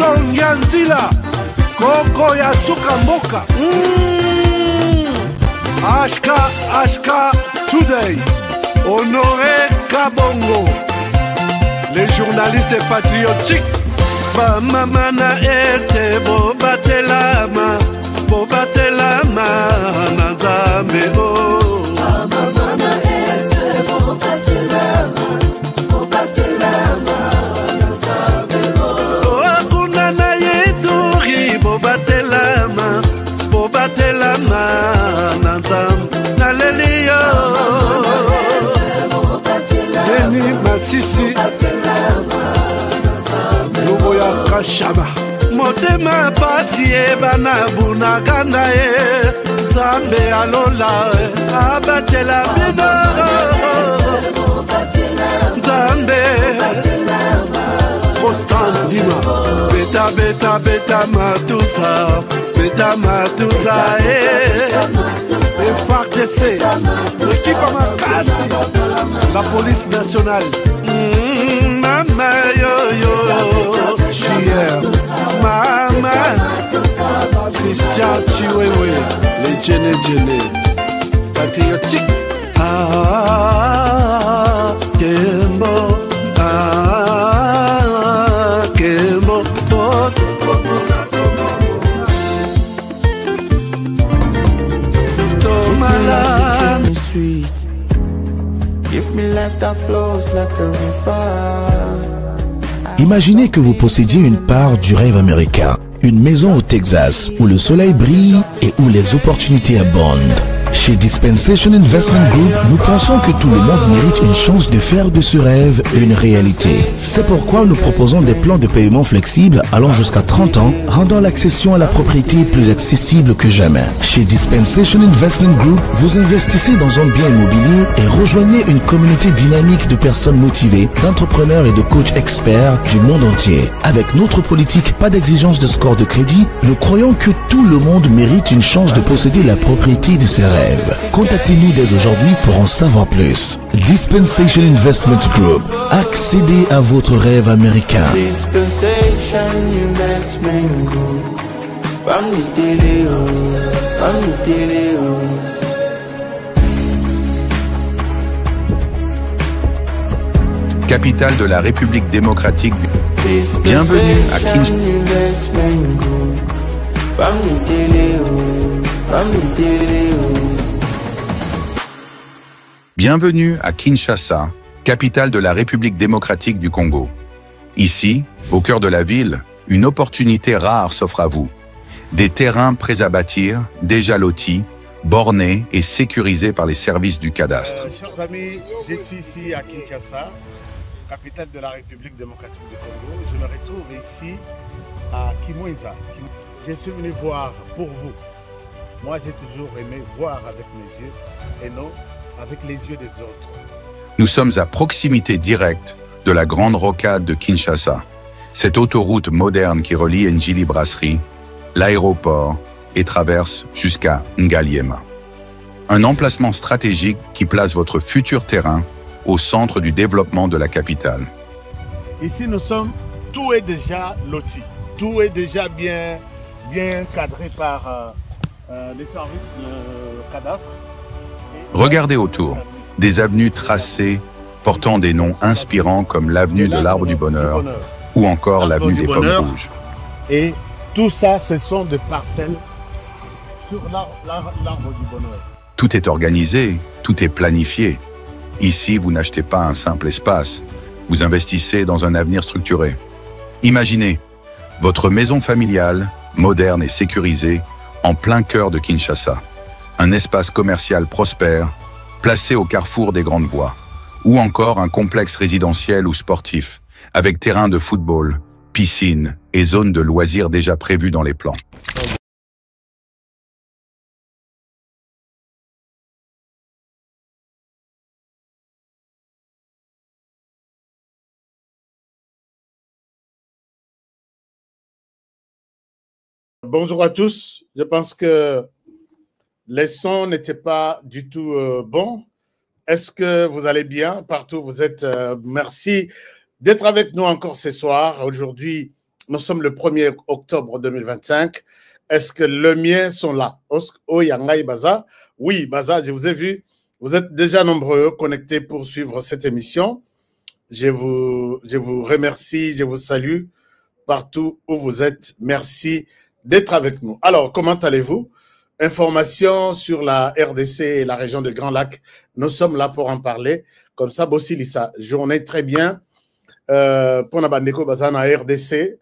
Sonja Nzila, Koko ya Suka Mboka. HK Today, Honoré Kabongo, les journalistes patriotiques. Bamamana este bobatelama, bobatelama nanzambe o. Bamamana este bobatelama, bobatelama nanzambe o. Akuna na yeturi bobatelama, bobatelama nanzambe naleliyo. Deni Masisi. Loboya Kashaba Motema pasi bana bunaganda Zambe alola abatela bino Zambe Constant Dima Beta matusa FARDC l'équipe à Makasi la police nationale Mama yo Chier Mama Christian Chiwewe les Djene patriotique Kembo Kembo Tomalan sweet. Give me life that flows like a river. Imaginez que vous possédiez une part du rêve américain, une maison au Texas où le soleil brille et où les opportunités abondent. Chez Dispensation Investment Group, nous pensons que tout le monde mérite une chance de faire de ce rêve une réalité. C'est pourquoi nous proposons des plans de paiement flexibles allant jusqu'à 30 ans, rendant l'accession à la propriété plus accessible que jamais. Chez Dispensation Investment Group, vous investissez dans un bien immobilier et rejoignez une communauté dynamique de personnes motivées, d'entrepreneurs et de coachs experts du monde entier. Avec notre politique, pas d'exigence de score de crédit, nous croyons que tout le monde mérite une chance de posséder la propriété de ses rêves. Contactez-nous dès aujourd'hui pour en savoir plus. Dispensation Investment Group. Accédez à votre rêve américain. Dispensation Investment Group. Capitale de la République démocratique. Bienvenue à Kinshasa. Bienvenue à Kinshasa, capitale de la République démocratique du Congo. Ici, au cœur de la ville, une opportunité rare s'offre à vous. Des terrains prêts à bâtir, déjà lotis, bornés et sécurisés par les services du cadastre. Chers amis, je suis ici à Kinshasa, capitale de la République démocratique du Congo. Je me retrouve ici à Kimwenza. Je suis venu voir pour vous. Moi, j'ai toujours aimé voir avec mes yeux et non avec les yeux des autres. Nous sommes à proximité directe de la grande rocade de Kinshasa, cette autoroute moderne qui relie Njili Brasserie, l'aéroport et traverse jusqu'à Ngaliema. Un emplacement stratégique qui place votre futur terrain au centre du développement de la capitale. Ici, tout est déjà loti, tout est déjà bien cadré par les services de cadastre. Regardez autour, des avenues tracées portant des noms inspirants comme l'avenue de l'Arbre du Bonheur ou encore l'avenue des Pommes Rouges. Et tout ça, ce sont des parcelles sur l'Arbre du Bonheur. Tout est organisé, tout est planifié. Ici, vous n'achetez pas un simple espace, vous investissez dans un avenir structuré. Imaginez, votre maison familiale, moderne et sécurisée, en plein cœur de Kinshasa. Un espace commercial prospère, placé au carrefour des grandes voies, ou encore un complexe résidentiel ou sportif, avec terrain de football, piscine et zones de loisirs déjà prévues dans les plans. Bonjour à tous, je pense que les sons n'étaient pas du tout bons. Est-ce que vous allez bien partout? Vous êtes... merci d'être avec nous encore ce soir. Aujourd'hui, Nous sommes le 1er octobre 2025. Est-ce que les miens sont là? Oui, Baza, je vous ai vu. Vous êtes déjà nombreux connectés pour suivre cette émission. Je vous remercie, je vous salue partout où vous êtes. Merci d'être avec nous. Alors, comment allez-vous? Informations sur la RDC et la région de Grand Lac. Nous sommes là pour en parler. Comme ça, Bossi Lissa, journée très bien. Pour Nabandeko Bazana RDC,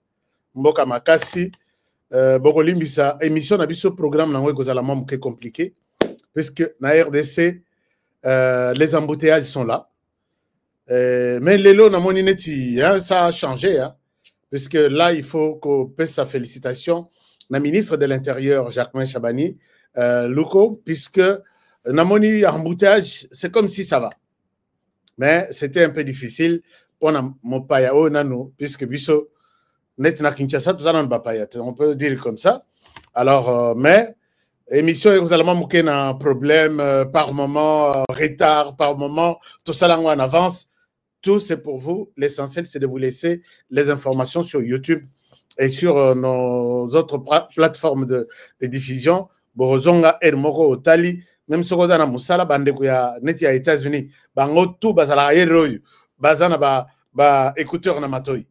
Mboka Makasi, Boko Limbisa, émission Nabiso programme Nangoy Kozala Mamouké compliqué, puisque na RDC, les embouteillages sont là. Mais les lots na monineti, ça a changé, hein, puisque là, il faut qu'on passe sa félicitation. La ministre de l'Intérieur, Jacquemin Chabani, Louko, puisque na moni embouteillage, c'est comme si ça va. Mais c'était un peu difficile pour mon paya o nano, puisque biso net na Kinshasa, tout ça dans le bapaya, on peut dire comme ça. Alors, mais émission, vous allez manquer un problème par moment, retard par moment, tout ça là en avance. Tout c'est pour vous. L'essentiel, c'est de vous laisser les informations sur YouTube et sur nos autres plateformes de diffusion. Borozonga, Ermoko, Otali, même si vous avez Moussala, Bandekuya, Neti à États-Unis, Bango, tout, Bazala, Héroï, Bazana, écouteurs Namatoy.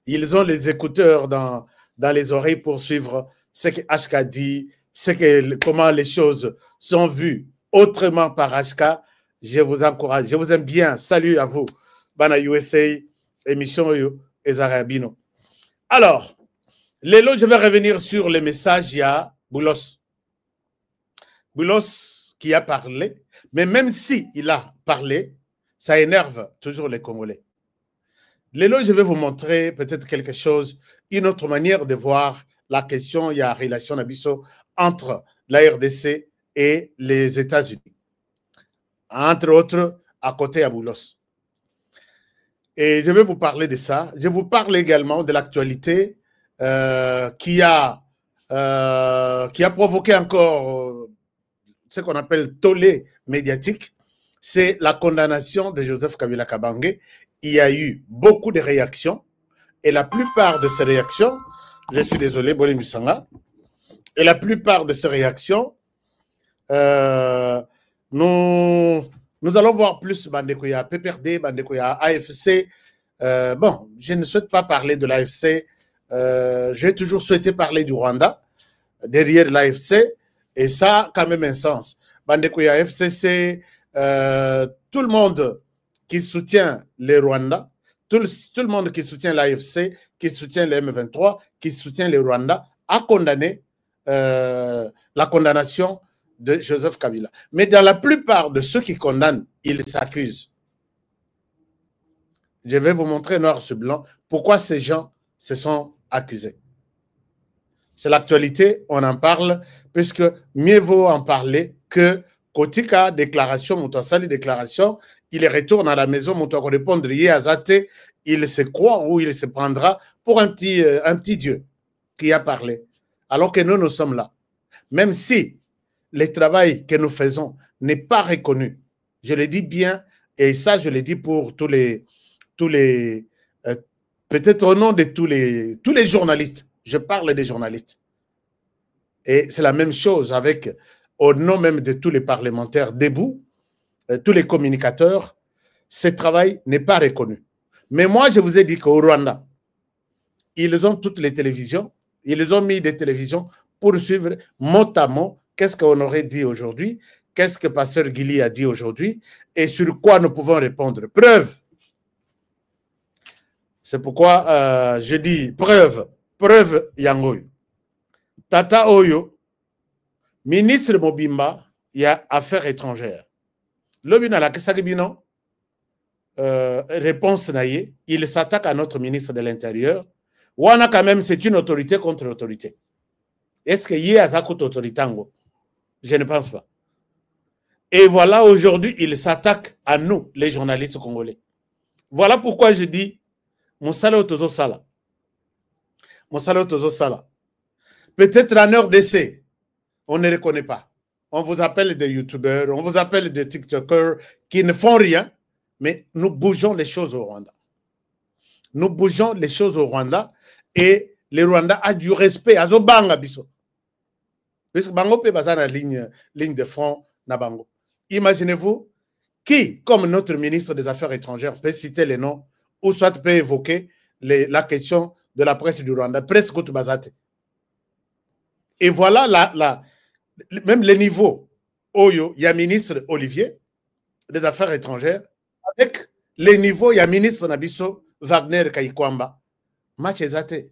Ils ont les écouteurs dans les oreilles pour suivre ce que HK dit, comment les choses sont vues autrement par HK. Je vous encourage, je vous aime bien. Salut à vous. Bana USA, émission Ezarabino. Alors, Lélo, je vais revenir sur les messages. Il y a Boulos. Boulos qui a parlé, mais même s'il a parlé, ça énerve toujours les Congolais. Lélo, je vais vous montrer peut-être quelque chose, une autre manière de voir la question. Il y a relation d'abisso entre la RDC et les États-Unis. Entre autres, à côté à Boulos. Et je vais vous parler de ça. Je vous parle également de l'actualité qui a provoqué encore ce qu'on appelle tollé médiatique. C'est la condamnation de Joseph Kabila Kabange. Il y a eu beaucoup de réactions. Et la plupart de ces réactions, je suis désolé, Bolé Musanga, et la plupart de ces réactions, nous allons voir plus Bandekoya PPRD, Bandekoya AFC. Bon, je ne souhaite pas parler de l'AFC. J'ai toujours souhaité parler du Rwanda, derrière l'AFC, et ça a quand même un sens. Bandekoya AFC, c'est tout le monde qui soutient les Rwandais, tout le monde qui soutient l'AFC, qui soutient les M23, qui soutient les Rwandais, a condamné la condamnation de Joseph Kabila. Mais dans la plupart de ceux qui condamnent, ils s'accusent. Je vais vous montrer noir sur blanc pourquoi ces gens se sont accusés. C'est l'actualité, on en parle, puisque mieux vaut en parler que Kotika, déclaration, Moutouassali, déclaration, il retourne à la maison, Moutouako répondre, il se croit ou il se prendra pour un petit Dieu qui a parlé. Alors que nous sommes là. Même si le travail que nous faisons n'est pas reconnu. Je le dis bien, et ça, je le dis pour tous les peut-être au nom de tous les journalistes. Je parle des journalistes. Et c'est la même chose avec, au nom même de tous les parlementaires debout, tous les communicateurs, ce travail n'est pas reconnu. Mais moi, je vous ai dit qu'au Rwanda, ils ont toutes les télévisions, ils ont mis des télévisions pour suivre mot à mot qu'est-ce qu'on aurait dit aujourd'hui, qu'est-ce que Pasteur Guili a dit aujourd'hui et sur quoi nous pouvons répondre. Preuve. C'est pourquoi je dis preuve Yangoyo. Tata Oyo, ministre Mobimba, il y a affaires étrangères. Lobina la Kesagibino, réponse naïe, il s'attaque à notre ministre de l'Intérieur. Wana quand même, c'est une autorité contre l'autorité. Est-ce qu'il y a Azakut autoritango? Je ne pense pas. Et voilà, aujourd'hui, il s'attaque à nous, les journalistes congolais. Voilà pourquoi je dis Moussala Otozo Sala. Moussala Otozo Sala. Peut-être en heure d'essai, on ne reconnaît pas. On vous appelle des youtubeurs, on vous appelle des tiktokers qui ne font rien, mais nous bougeons les choses au Rwanda. Nous bougeons les choses au Rwanda Et le Rwanda a du respect à Zobanga biso. Parce que Bango peut passer la ligne de front na Bango. Imaginez-vous qui, comme notre ministre des Affaires étrangères, peut citer les noms ou soit peut évoquer la question de la presse du Rwanda, presque tout basate. Et voilà même les niveaux. Oyo, il y a ministre Olivier des Affaires étrangères, avec les niveaux, il y a ministre Nabiso Wagner Kaikwamba. Match exaté.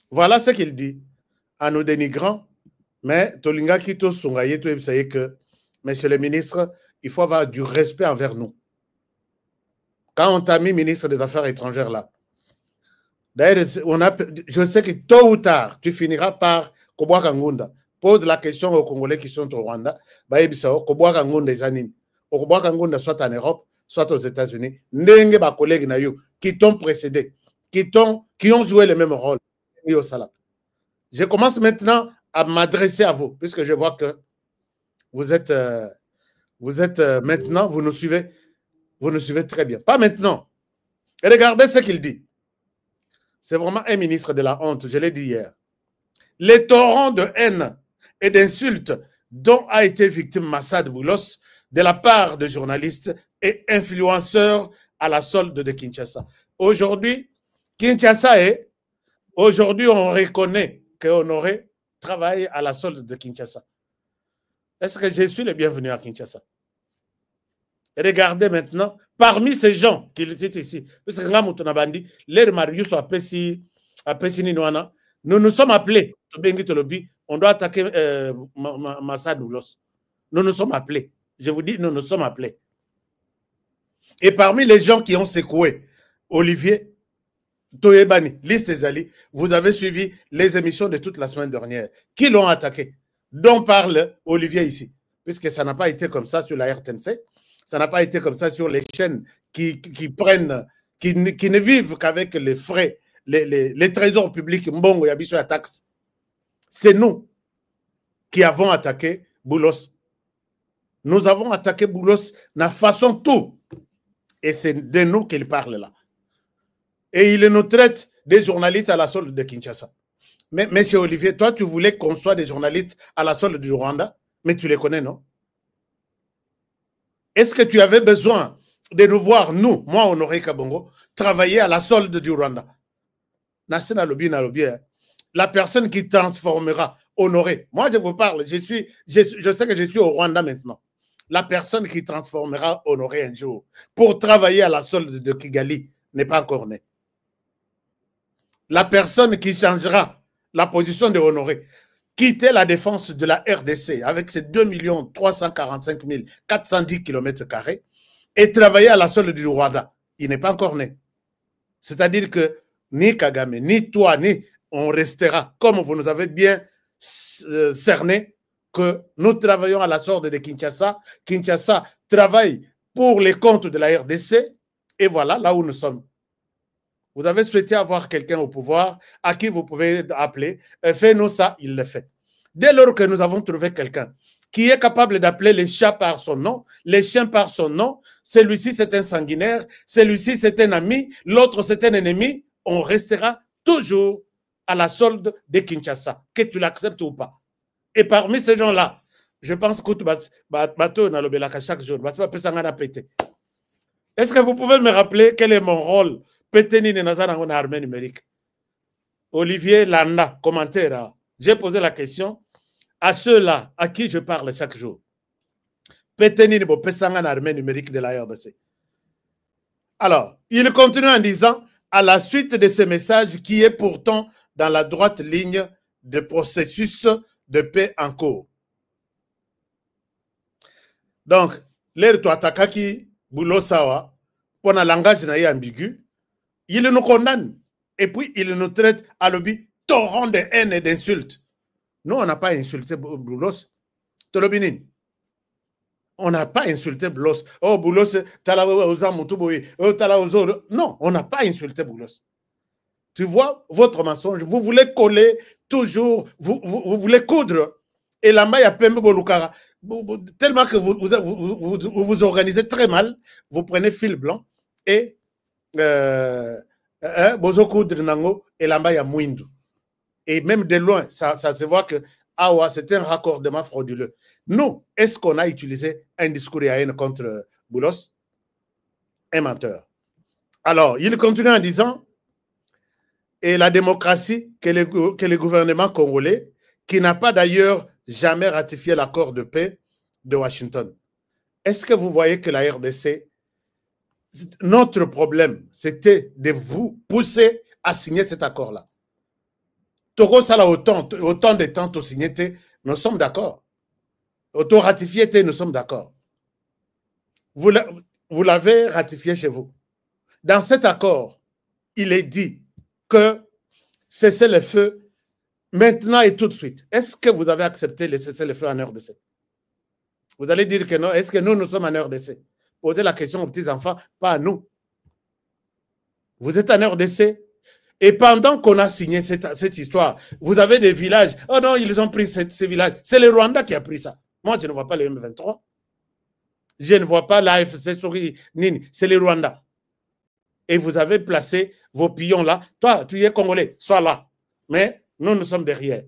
Voilà ce qu'il dit à nos dénigrants. Mais Tolinga Kito Sungaye, vous savez que, monsieur le ministre, il faut avoir du respect envers nous. Quand on t'a mis ministre des Affaires étrangères là, d'ailleurs, je sais que tôt ou tard, tu finiras par Kobwaka Ngunda. Pose la question aux Congolais qui sont au Rwanda. Kobwaka Ngunda est anine. Kobwaka Ngunda soit en Europe, soit aux États-Unis. Ndenge ba collègues na yo qui t'ont précédé, qui ont joué le même rôle. Je commence maintenant à m'adresser à vous, puisque je vois que vous êtes maintenant, vous nous suivez très bien. Pas maintenant. Et regardez ce qu'il dit. C'est vraiment un ministre de la honte, je l'ai dit hier. Les torrents de haine et d'insultes dont a été victime Massad Boulos de la part de journalistes et influenceurs à la solde de Kinshasa. Aujourd'hui, Kinshasa est... Aujourd'hui, on reconnaît qu'Honoré travaille à la solde de Kinshasa. Est-ce que je suis le bienvenu à Kinshasa? Et regardez maintenant, parmi ces gens qui le citent ici, parce que Ngamutonabandi, l'air Marius a Pessi Ninoana, nous nous sommes appelés, on doit attaquer Massad Boulos. Nous nous sommes appelés. Je vous dis, nous nous sommes appelés. Et parmi les gens qui ont secoué Olivier Toyebani, Liste Zali, vous avez suivi les émissions de toute la semaine dernière. Qui l'ont attaqué? Dont parle Olivier ici. Puisque ça n'a pas été comme ça sur la RTNC, ça n'a pas été comme ça sur les chaînes qui ne vivent qu'avec les frais, les trésors publics, Mbongo, Yabiso, la taxe. C'est nous qui avons attaqué Boulos. Nous avons attaqué Boulos de façon tout. Et c'est de nous qu'il parle là. Et il nous traite des journalistes à la solde de Kinshasa. Mais, monsieur Olivier, toi, tu voulais qu'on soit des journalistes à la solde du Rwanda, mais tu les connais, non? Est-ce que tu avais besoin de nous voir, nous, moi, Honoré Kabongo, travailler à la solde du Rwanda? La personne qui transformera Honoré, moi, je vous parle, je sais que je suis au Rwanda maintenant. La personne qui transformera Honoré un jour pour travailler à la solde de Kigali n'est pas encore née. La personne qui changera la position de Honoré, quitter la défense de la RDC avec ses 2 345 410 km² et travailler à la solde du Rwanda, il n'est pas encore né. C'est-à-dire que ni Kagame, ni toi, ni on restera, comme vous nous avez bien cerné, que nous travaillons à la solde de Kinshasa. Kinshasa travaille pour les comptes de la RDC et voilà là où nous sommes. Vous avez souhaité avoir quelqu'un au pouvoir à qui vous pouvez appeler. Fais-nous ça, il le fait. Dès lors que nous avons trouvé quelqu'un qui est capable d'appeler les chats par son nom, les chiens par son nom, celui-ci c'est un sanguinaire, celui-ci c'est un ami, l'autre c'est un ennemi, on restera toujours à la solde de Kinshasa, que tu l'acceptes ou pas. Et parmi ces gens-là, je pense que chaque jour, est-ce que vous pouvez me rappeler quel est mon rôle? Armée numérique. Olivier Landa, commentaire. J'ai posé la question à ceux-là à qui je parle chaque jour. Armée numérique de la RDC. Alors, il continue en disant, à la suite de ce message qui est pourtant dans la droite ligne de processus de paix en cours. Donc, l'air to atakaki Boulos Sawa, pour un langage ambigu, il nous condamne et puis il nous traite à l'objet torrent de haine et d'insultes. Nous, on n'a pas insulté Boulos. On n'a pas insulté Boulos. Oh, Boulos, non, on n'a pas insulté Boulos. Tu vois votre mensonge. Vous voulez coller toujours, vous voulez coudre. Et là, il y a Pembe Bolukara. Tellement que vous organisez très mal, vous prenez fil blanc et bozo coudre nango et lamba ya mwindu. Et même de loin, ça se voit que c'est un raccordement frauduleux. Nous, est-ce qu'on a utilisé un discours à haine contre Boulos? Un menteur. Alors, il continue en disant, et la démocratie que le gouvernement congolais, qui n'a pas d'ailleurs jamais ratifié l'accord de paix de Washington. Est-ce que vous voyez que la RDC, notre problème, c'était de vous pousser à signer cet accord-là? Togo, ça là, autant de temps, tout signé, nous sommes d'accord. Auto ratifié, nous sommes d'accord. Vous l'avez ratifié chez vous. Dans cet accord, il est dit que cessez le feu maintenant et tout de suite. Est-ce que vous avez accepté le cessez le feu en RDC? Vous allez dire que non. Est-ce que nous sommes en RDC? Posez la question aux petits-enfants, pas à nous. Vous êtes en RDC et pendant qu'on a signé cette histoire, vous avez des villages. Oh non, ils ont pris ces villages. C'est le Rwanda qui a pris ça. Moi, je ne vois pas le M23. Je ne vois pas l'AFC Nini. C'est le Rwanda. Et vous avez placé vos pions là. Toi, tu es Congolais, sois là. Mais nous sommes derrière.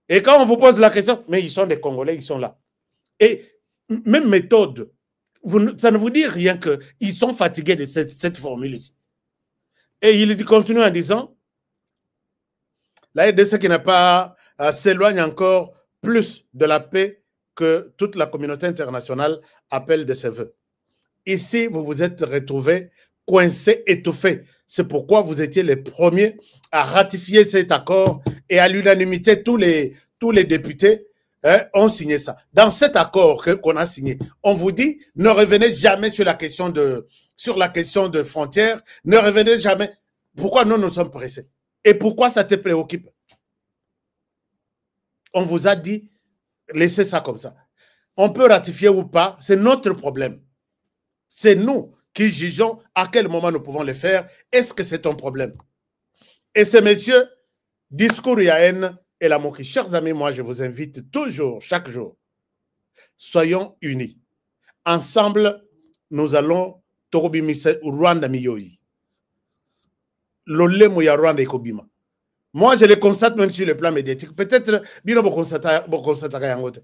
Et quand on vous pose la question, mais ils sont des Congolais, ils sont là. Et même méthode, ça ne vous dit rien qu'ils sont fatigués de cette formule-ci. Et il continue en disant, la RDC qui n'a pas s'éloigne encore plus de la paix que toute la communauté internationale appelle de ses voeux. Ici, vous vous êtes retrouvés coincés, étouffés. C'est pourquoi vous étiez les premiers à ratifier cet accord et à l'unanimité, tous les députés ont signé ça. Dans cet accord qu'on a signé, on vous dit, ne revenez jamais sur la question de frontières, ne revenez jamais. Pourquoi nous sommes pressés? Et pourquoi ça te préoccupe? On vous a dit, laissez ça comme ça. On peut ratifier ou pas, c'est notre problème. C'est nous qui jugeons à quel moment nous pouvons le faire. Est-ce que c'est un problème? Et ces messieurs, discours et haine et la moquerie. Chers amis, moi je vous invite toujours, chaque jour, soyons unis. Ensemble, nous allons Togobimise Rwanda Miyoyi. Lolemo ya Rwanda Ekobima. Moi, je le constate même sur le plan médiatique. Peut-être, bino bo constate yangote.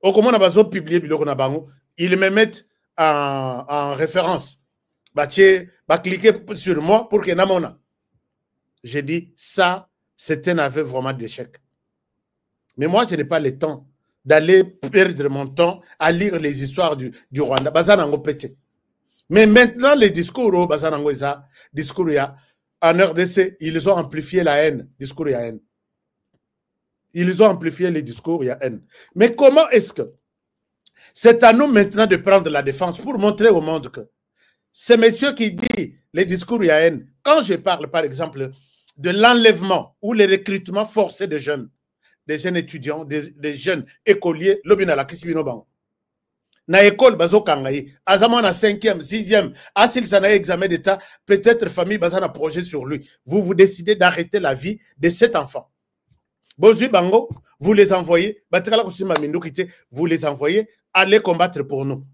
Au comment on a besoin de publier biloko na bango, ils me mettent en référence. Bah cliquer sur moi pour que namona. J'ai dit ça, c'est un aveu vraiment d'échec. Mais moi, je n'ai pas le temps d'aller perdre mon temps à lire les histoires du Rwanda. Bazanango pété. Mais maintenant, les discours, Bazanango Eza, discours en RDC, ils ont amplifié la haine. Discours et haine. Ils ont amplifié les discours et la haine. Mais comment est-ce que c'est à nous maintenant de prendre la défense pour montrer au monde que ces messieurs qui disent les discours et la haine, quand je parle par exemple de l'enlèvement ou le recrutement forcé des jeunes étudiants, des jeunes écoliers, l'obinala kisibino bango. Na école bazo kangayi, azama na 5e, 6e, asil sana examen d'état, peut-être famille bazana projet sur lui. Vous décidez d'arrêter la vie de cet enfant. Bozui bango, vous les envoyez, vous les envoyez, aller combattre pour nous.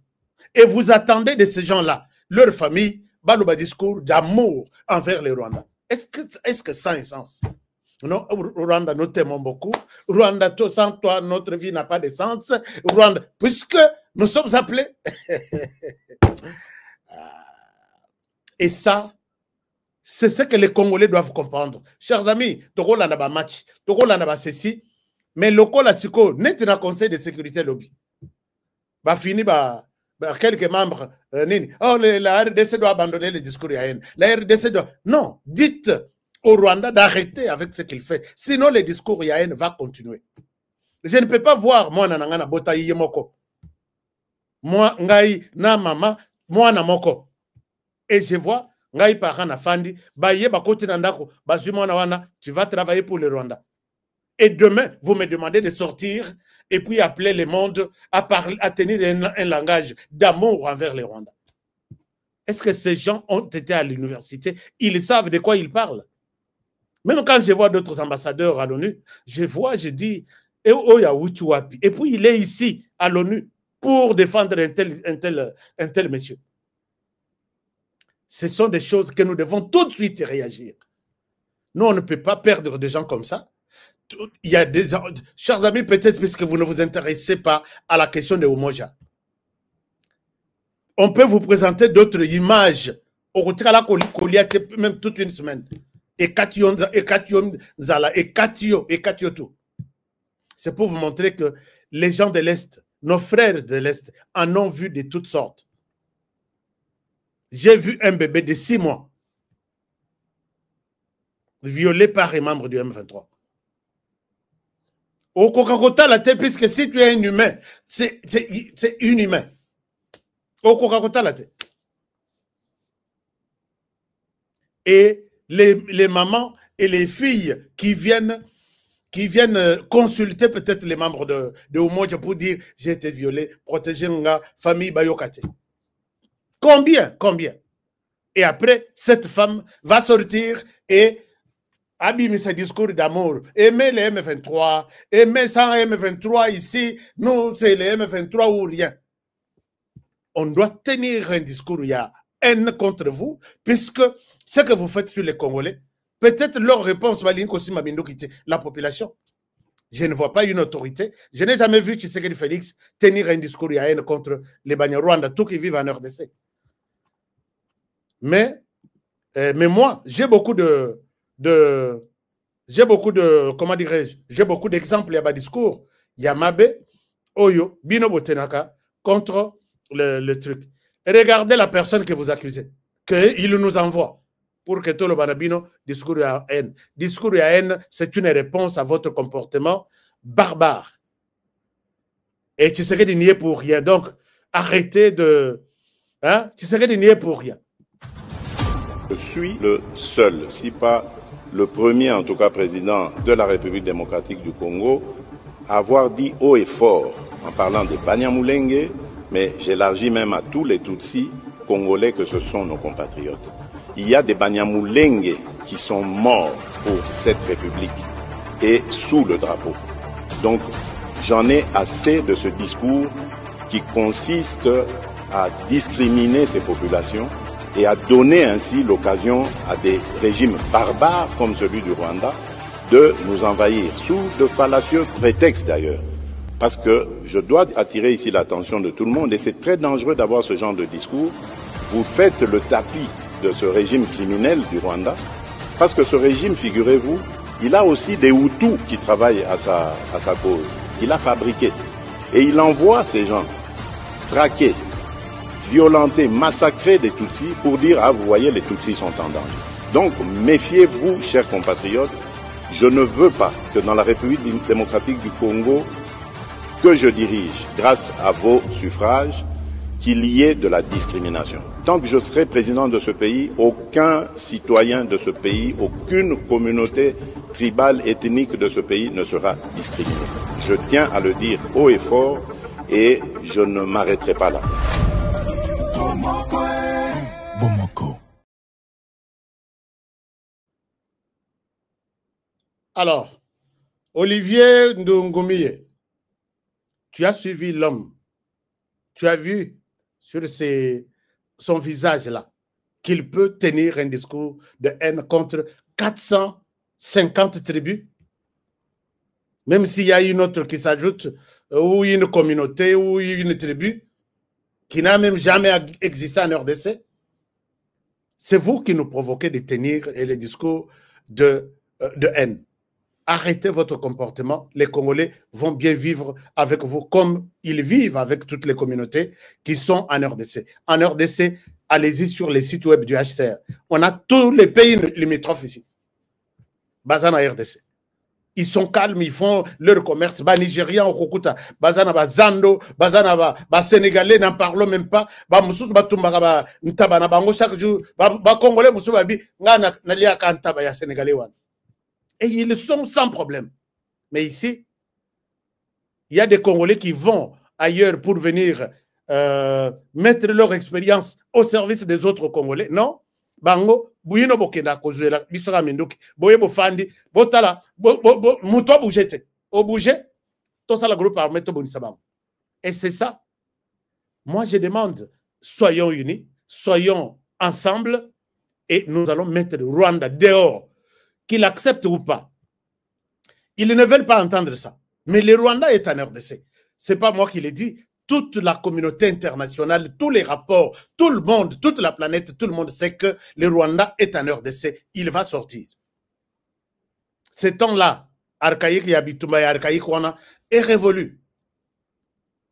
Et vous attendez de ces gens-là, leur famille, baloba discours d'amour envers les Rwandais. Est-ce que ça a un sens? Non, Rwanda, nous t'aimons beaucoup. Rwanda, sans toi, notre vie n'a pas de sens. Rwanda, puisque nous sommes appelés. Et ça, c'est ce que les Congolais doivent comprendre. Chers amis, Togo l'a ba match, Togo l'a ba ceci, mais le col a siko, net na conseil de sécurité lobby. Bah fini, quelques membres, oh, la RDC doit abandonner le discours à haine. La RDC doit. Non, dites au Rwanda d'arrêter avec ce qu'il fait. Sinon, le discours à haine va continuer. Je ne peux pas voir moi, nanangana botaï yemoko. Moi, ngai, na mama, moi, na moko. Et je vois, ngai parent na fandi, baye bakoti nandako, bazuma na wana, tu vas travailler pour le Rwanda. Et demain, vous me demandez de sortir et puis appeler le monde à tenir un langage d'amour envers les Rwandais. Est-ce que ces gens ont été à l'université? Ils savent de quoi ils parlent. Même quand je vois d'autres ambassadeurs à l'ONU, je vois, je dis, et puis il est ici à l'ONU pour défendre un tel monsieur. Ce sont des choses que nous devons tout de suite réagir. Nous, on ne peut pas perdre des gens comme ça. Il y a des... Chers amis, peut-être puisque vous ne vous intéressez pas à la question de Umoja, on peut vous présenter d'autres images. Au Rotala même toute une semaine. Et Katio Zala, et Katio tout. C'est pour vous montrer que les gens de l'Est, nos frères de l'Est, en ont vu de toutes sortes. J'ai vu un bébé de 6 mois violé par un membre du M23. Au Coca-Cola, la tête, puisque si tu es un humain, c'est inhumain. Au Coca-Cola, la tête. Et les mamans et les filles qui viennent consulter peut-être les membres de Umoja pour dire j'ai été violé, protéger ma famille Bayokate. Combien? Et après, cette femme va sortir et abîmer ses discours d'amour. Aimer les M23, aimer sans M23 ici, nous c'est les M23 ou rien. On doit tenir un discours où il y a haine contre vous, puisque ce que vous faites sur les Congolais, peut-être leur réponse va la population. Je ne vois pas une autorité. Je n'ai jamais vu Tshisekedi Félix tenir un discours de haine contre les Banyarwanda, tous qui vivent en RDC. Mais moi, j'ai beaucoup comment dirais-je, j'ai beaucoup d'exemples, il y a des discours. Il y a Mabe, Oyo, Bino Botenaka contre le truc. Et regardez la personne que vous accusez, qu'il nous envoie. Pour que tout le banabino discours à haine. Discours à haine, c'est une réponse à votre comportement barbare. Et Tshisekedi n'y est pour rien. Donc, arrêtez de... Tshisekedi n'y est pour rien. Je suis le seul, si pas le premier en tout cas président de la République démocratique du Congo, à avoir dit haut et fort, en parlant des Banyamulenge, mais j'élargis même à tous les Tutsis congolais que ce sont nos compatriotes. Il y a des Banyamulenge qui sont morts pour cette République et sous le drapeau. Donc, j'en ai assez de ce discours qui consiste à discriminer ces populations et à donner ainsi l'occasion à des régimes barbares comme celui du Rwanda de nous envahir, sous de fallacieux prétextes d'ailleurs. Parce que je dois attirer ici l'attention de tout le monde, et c'est très dangereux d'avoir ce genre de discours. Vous faites le tapis de ce régime criminel du Rwanda, parce que ce régime, figurez-vous, il a aussi des Hutus qui travaillent à sa cause. Il a fabriqué. Et il envoie ces gens traquer, violenter, massacrer des Tutsis pour dire « Ah, vous voyez, les Tutsis sont en danger ». Donc, méfiez-vous, chers compatriotes, je ne veux pas que dans la République démocratique du Congo, que je dirige, grâce à vos suffrages, qu'il y ait de la discrimination. Tant que je serai président de ce pays, aucun citoyen de ce pays, aucune communauté tribale, ethnique de ce pays ne sera discriminé. Je tiens à le dire haut et fort et je ne m'arrêterai pas là. Bomoko. Alors, Olivier Ndongomiye, tu as suivi l'homme. Tu as vu sur son visage-là qu'il peut tenir un discours de haine contre 450 tribus. Même s'il y a une autre qui s'ajoute, ou une communauté, ou une tribu, qui n'a même jamais existé en RDC. C'est vous qui nous provoquez de tenir les discours de haine. Arrêtez votre comportement. Les Congolais vont bien vivre avec vous comme ils vivent avec toutes les communautés qui sont en RDC. En RDC, allez-y sur les sites web du HCR. On a tous les pays limitrophes ici. Bazana RDC. Ils sont calmes, ils font leur commerce. Bas Nigériens au Kokuta, Bazana ba Zando, Bazana ba Sénégalais, n'en parlons même pas. Ba Moussous ba Tumbaga ba Ntabana bango chaque jour. Ba Congolais Moussou ba bi ngana nalia ka Ntaba ya Sénégalais wan. Et ils sont sans problème. Mais ici, il y a des Congolais qui vont ailleurs pour venir mettre leur expérience au service des autres Congolais. Non? Bango, Bouyino Bokenda, Kozuela, Bisora Mendoki, Boye Bofandi, Botala, Mouto Bougete. Au bouger, tout ça, le groupe armé, tout Bonisabam. Et c'est ça. Moi, je demande, soyons unis, soyons ensemble et nous allons mettre le Rwanda dehors, qu'il accepte ou pas. Ils ne veulent pas entendre ça. Mais le Rwanda est en RDC. Ce n'est pas moi qui l'ai dit. Toute la communauté internationale, tous les rapports, tout le monde, toute la planète, tout le monde sait que le Rwanda est en RDC. Il va sortir. Ce temps-là, archaïque et Abitumba et archaïque est révolu.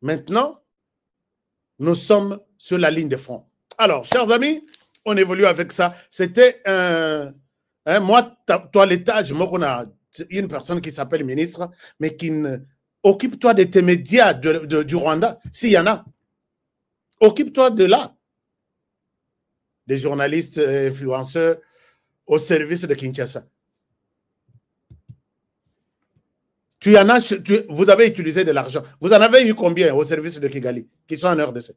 Maintenant, nous sommes sur la ligne de front. Alors, chers amis, on évolue avec ça. C'était moi, toilettage, moi, on a une personne qui s'appelle ministre, mais qui ne... Occupe-toi de tes médias du Rwanda, s'il y en a. Occupe-toi de là. Des journalistes, influenceurs au service de Kinshasa. Tu en as, vous avez utilisé de l'argent. Vous en avez eu combien au service de Kigali, qui sont en RDC?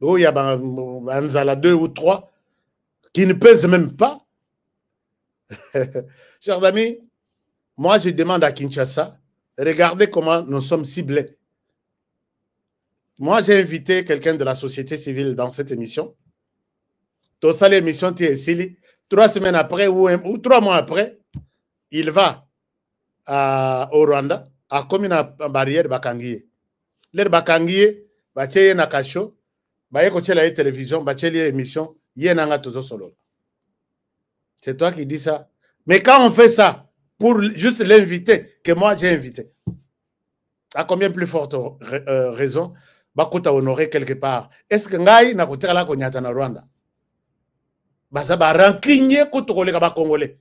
Oh, il y a Anzala 2 ou 3 qui ne pèsent même pas. Chers amis, moi je demande à Kinshasa, regardez comment nous sommes ciblés. Moi j'ai invité quelqu'un de la société civile dans cette émission. Tout ça, l'émission TSILI, 3 semaines après ou 3 mois après, il va au Rwanda, à comme une barrière Bakangiye. Les Bakangiye, Bacheye Nakasho, Baye Koche la télévision, Bacheye émission, Yenanga Tozo Solo. C'est toi qui dis ça. Mais quand on fait ça, pour juste l'inviter, que moi j'ai invité, à combien plus forte raison, Bakuta honoré quelque part. Est-ce que Ngai n'a pas la Konyata na Rwanda? Basaba rancligné Kotokole Kaba Congolais.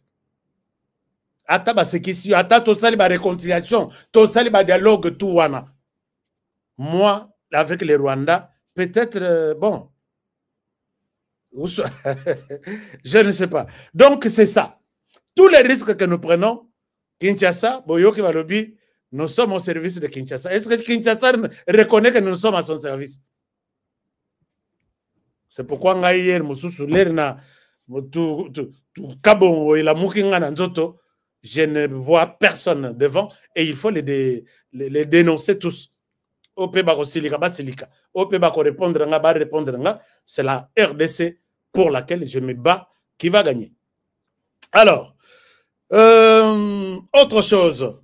Ata ba séquestion, ata to sali ba réconciliation, to sali ba dialogue tout wana. Moi, avec les Rwandais, peut-être, bon, je ne sais pas. Donc, c'est ça. Tous les risques que nous prenons, Kinshasa, Boyoki Balobi, nous sommes au service de Kinshasa. Est-ce que Kinshasa reconnaît que nous sommes à son service? C'est pourquoi Ngaïer, Moussou, Lerna, Kabon et la Mukinga Nzoto, je ne vois personne devant et il faut les dénoncer tous. Ope bako silika ba silika. Ope bako répondre nga ba répondre nga. C'est la RDC pour laquelle je me bats qui va gagner. Alors, autre chose,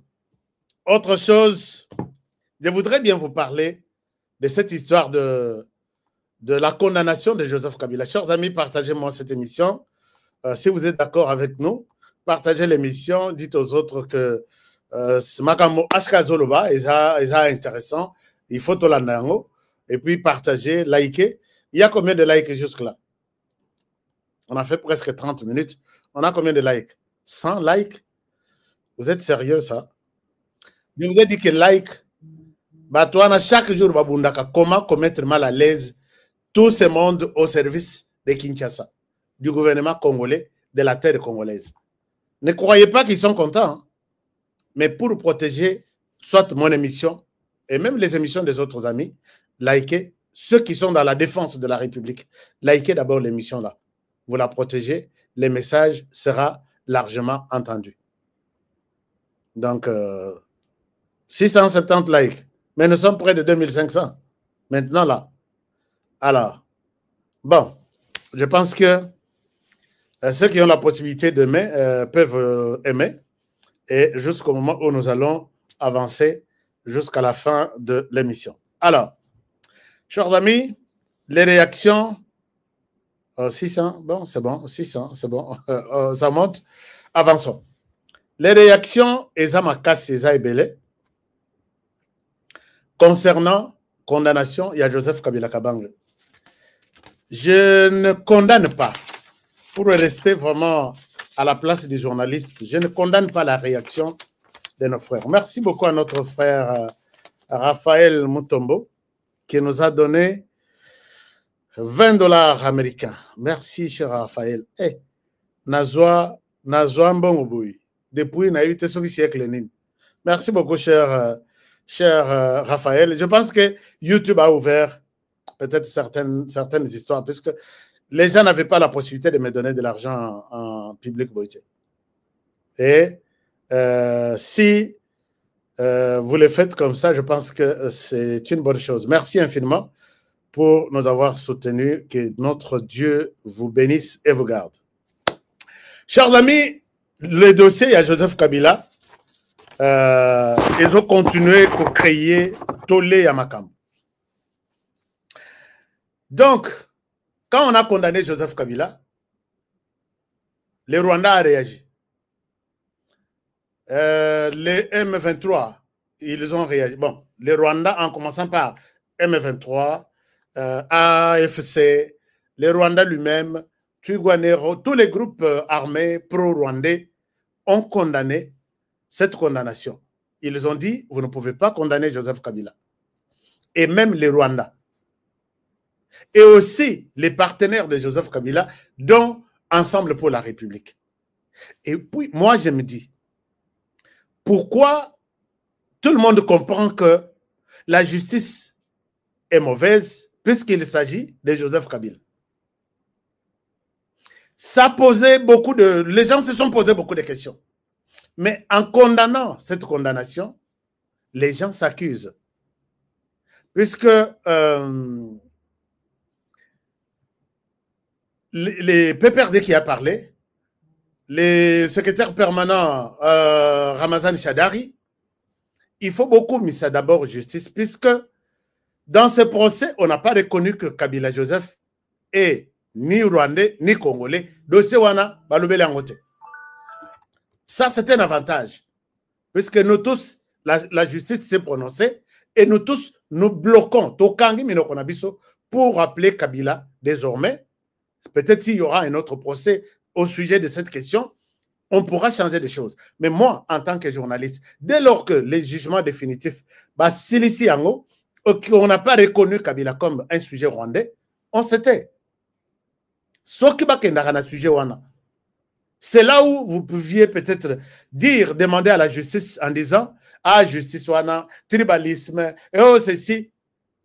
je voudrais bien vous parler de cette histoire de la condamnation de Joseph Kabila. Chers amis, partagez-moi cette émission. Si vous êtes d'accord avec nous, partagez l'émission, dites aux autres que Makamo Ashka Zoloba est intéressant. Il faut tout l'andango. Et puis partagez, likez. Il y a combien de likes jusque-là? On a fait presque 30 minutes. On a combien de likes? 100 likes? Vous êtes sérieux, ça? Je vous ai dit que like, bah, toi, chaque jour, comment commettre mal à l'aise tout ce monde au service de Kinshasa, du gouvernement congolais, de la terre congolaise. Ne croyez pas qu'ils sont contents, hein? Mais pour protéger soit mon émission et même les émissions des autres amis, likez ceux qui sont dans la défense de la République. Likez d'abord l'émission là. Vous la protégez, le message sera largement entendu. Donc, 670 likes. Mais nous sommes près de 2500. Maintenant là. Alors, bon, je pense que ceux qui ont la possibilité d'aimer peuvent aimer. Et jusqu'au moment où nous allons avancer jusqu'à la fin de l'émission. Alors, chers amis, les réactions, 600, bon, c'est bon, 600, c'est bon, ça monte, avançons. Les réactions, Ezamakas Ezaebele, concernant condamnation, il y a Joseph Kabila Kabange. Je ne condamne pas, pour rester vraiment à la place des journalistes, je ne condamne pas la réaction de nos frères. Merci beaucoup à notre frère Raphaël Mutombo qui nous a donné 20 $ américains. Merci, cher Raphaël. Eh, Nazwa Mbongoboui, depuis Naïvité siècle. Merci beaucoup, cher Raphaël. Je pense que YouTube a ouvert peut-être certaines histoires, puisque les gens n'avaient pas la possibilité de me donner de l'argent en public. Et si vous le faites comme ça, je pense que c'est une bonne chose. Merci infiniment. pour nous avoir soutenus. Que notre Dieu vous bénisse et vous garde. Chers amis, le dossier, il y a Joseph Kabila. Ils ont continué à créer Tolé Yamakam. Donc, quand on a condamné Joseph Kabila, les Rwandais ont réagi. Les M23, ils ont réagi. Bon, les Rwandais, en commençant par M23, AFC, les Rwandais lui-même, Twigwanero, tous les groupes armés pro-rwandais ont condamné cette condamnation. Ils ont dit, vous ne pouvez pas condamner Joseph Kabila. Et même les Rwandais. Et aussi les partenaires de Joseph Kabila, dont Ensemble pour la République. Et puis, moi, je me dis, pourquoi tout le monde comprend que la justice est mauvaise puisqu'il s'agit de Joseph Kabila? Ça posait beaucoup de... Les gens se sont posés beaucoup de questions. Mais en condamnant cette condamnation, les gens s'accusent. Puisque les PPRD qui a parlé, les secrétaires permanents Ramazan Chadari, il faut beaucoup mis ça d'abord justice, puisque dans ce procès, on n'a pas reconnu que Kabila Joseph est ni Rwandais, ni Congolais. Dossier wana, balobele angote. Ça, c'est un avantage. Puisque nous tous, la justice s'est prononcée, et nous tous, nous bloquons pour appeler Kabila désormais. Peut-être s'il y aura un autre procès au sujet de cette question, on pourra changer des choses. Mais moi, en tant que journaliste, dès lors que les jugements définitifs, on n'a pas reconnu Kabila comme un sujet rwandais, on s'était. C'est là où vous pouviez peut-être dire, demander à la justice en disant, ah, justice wana, tribalisme, et oh, ceci.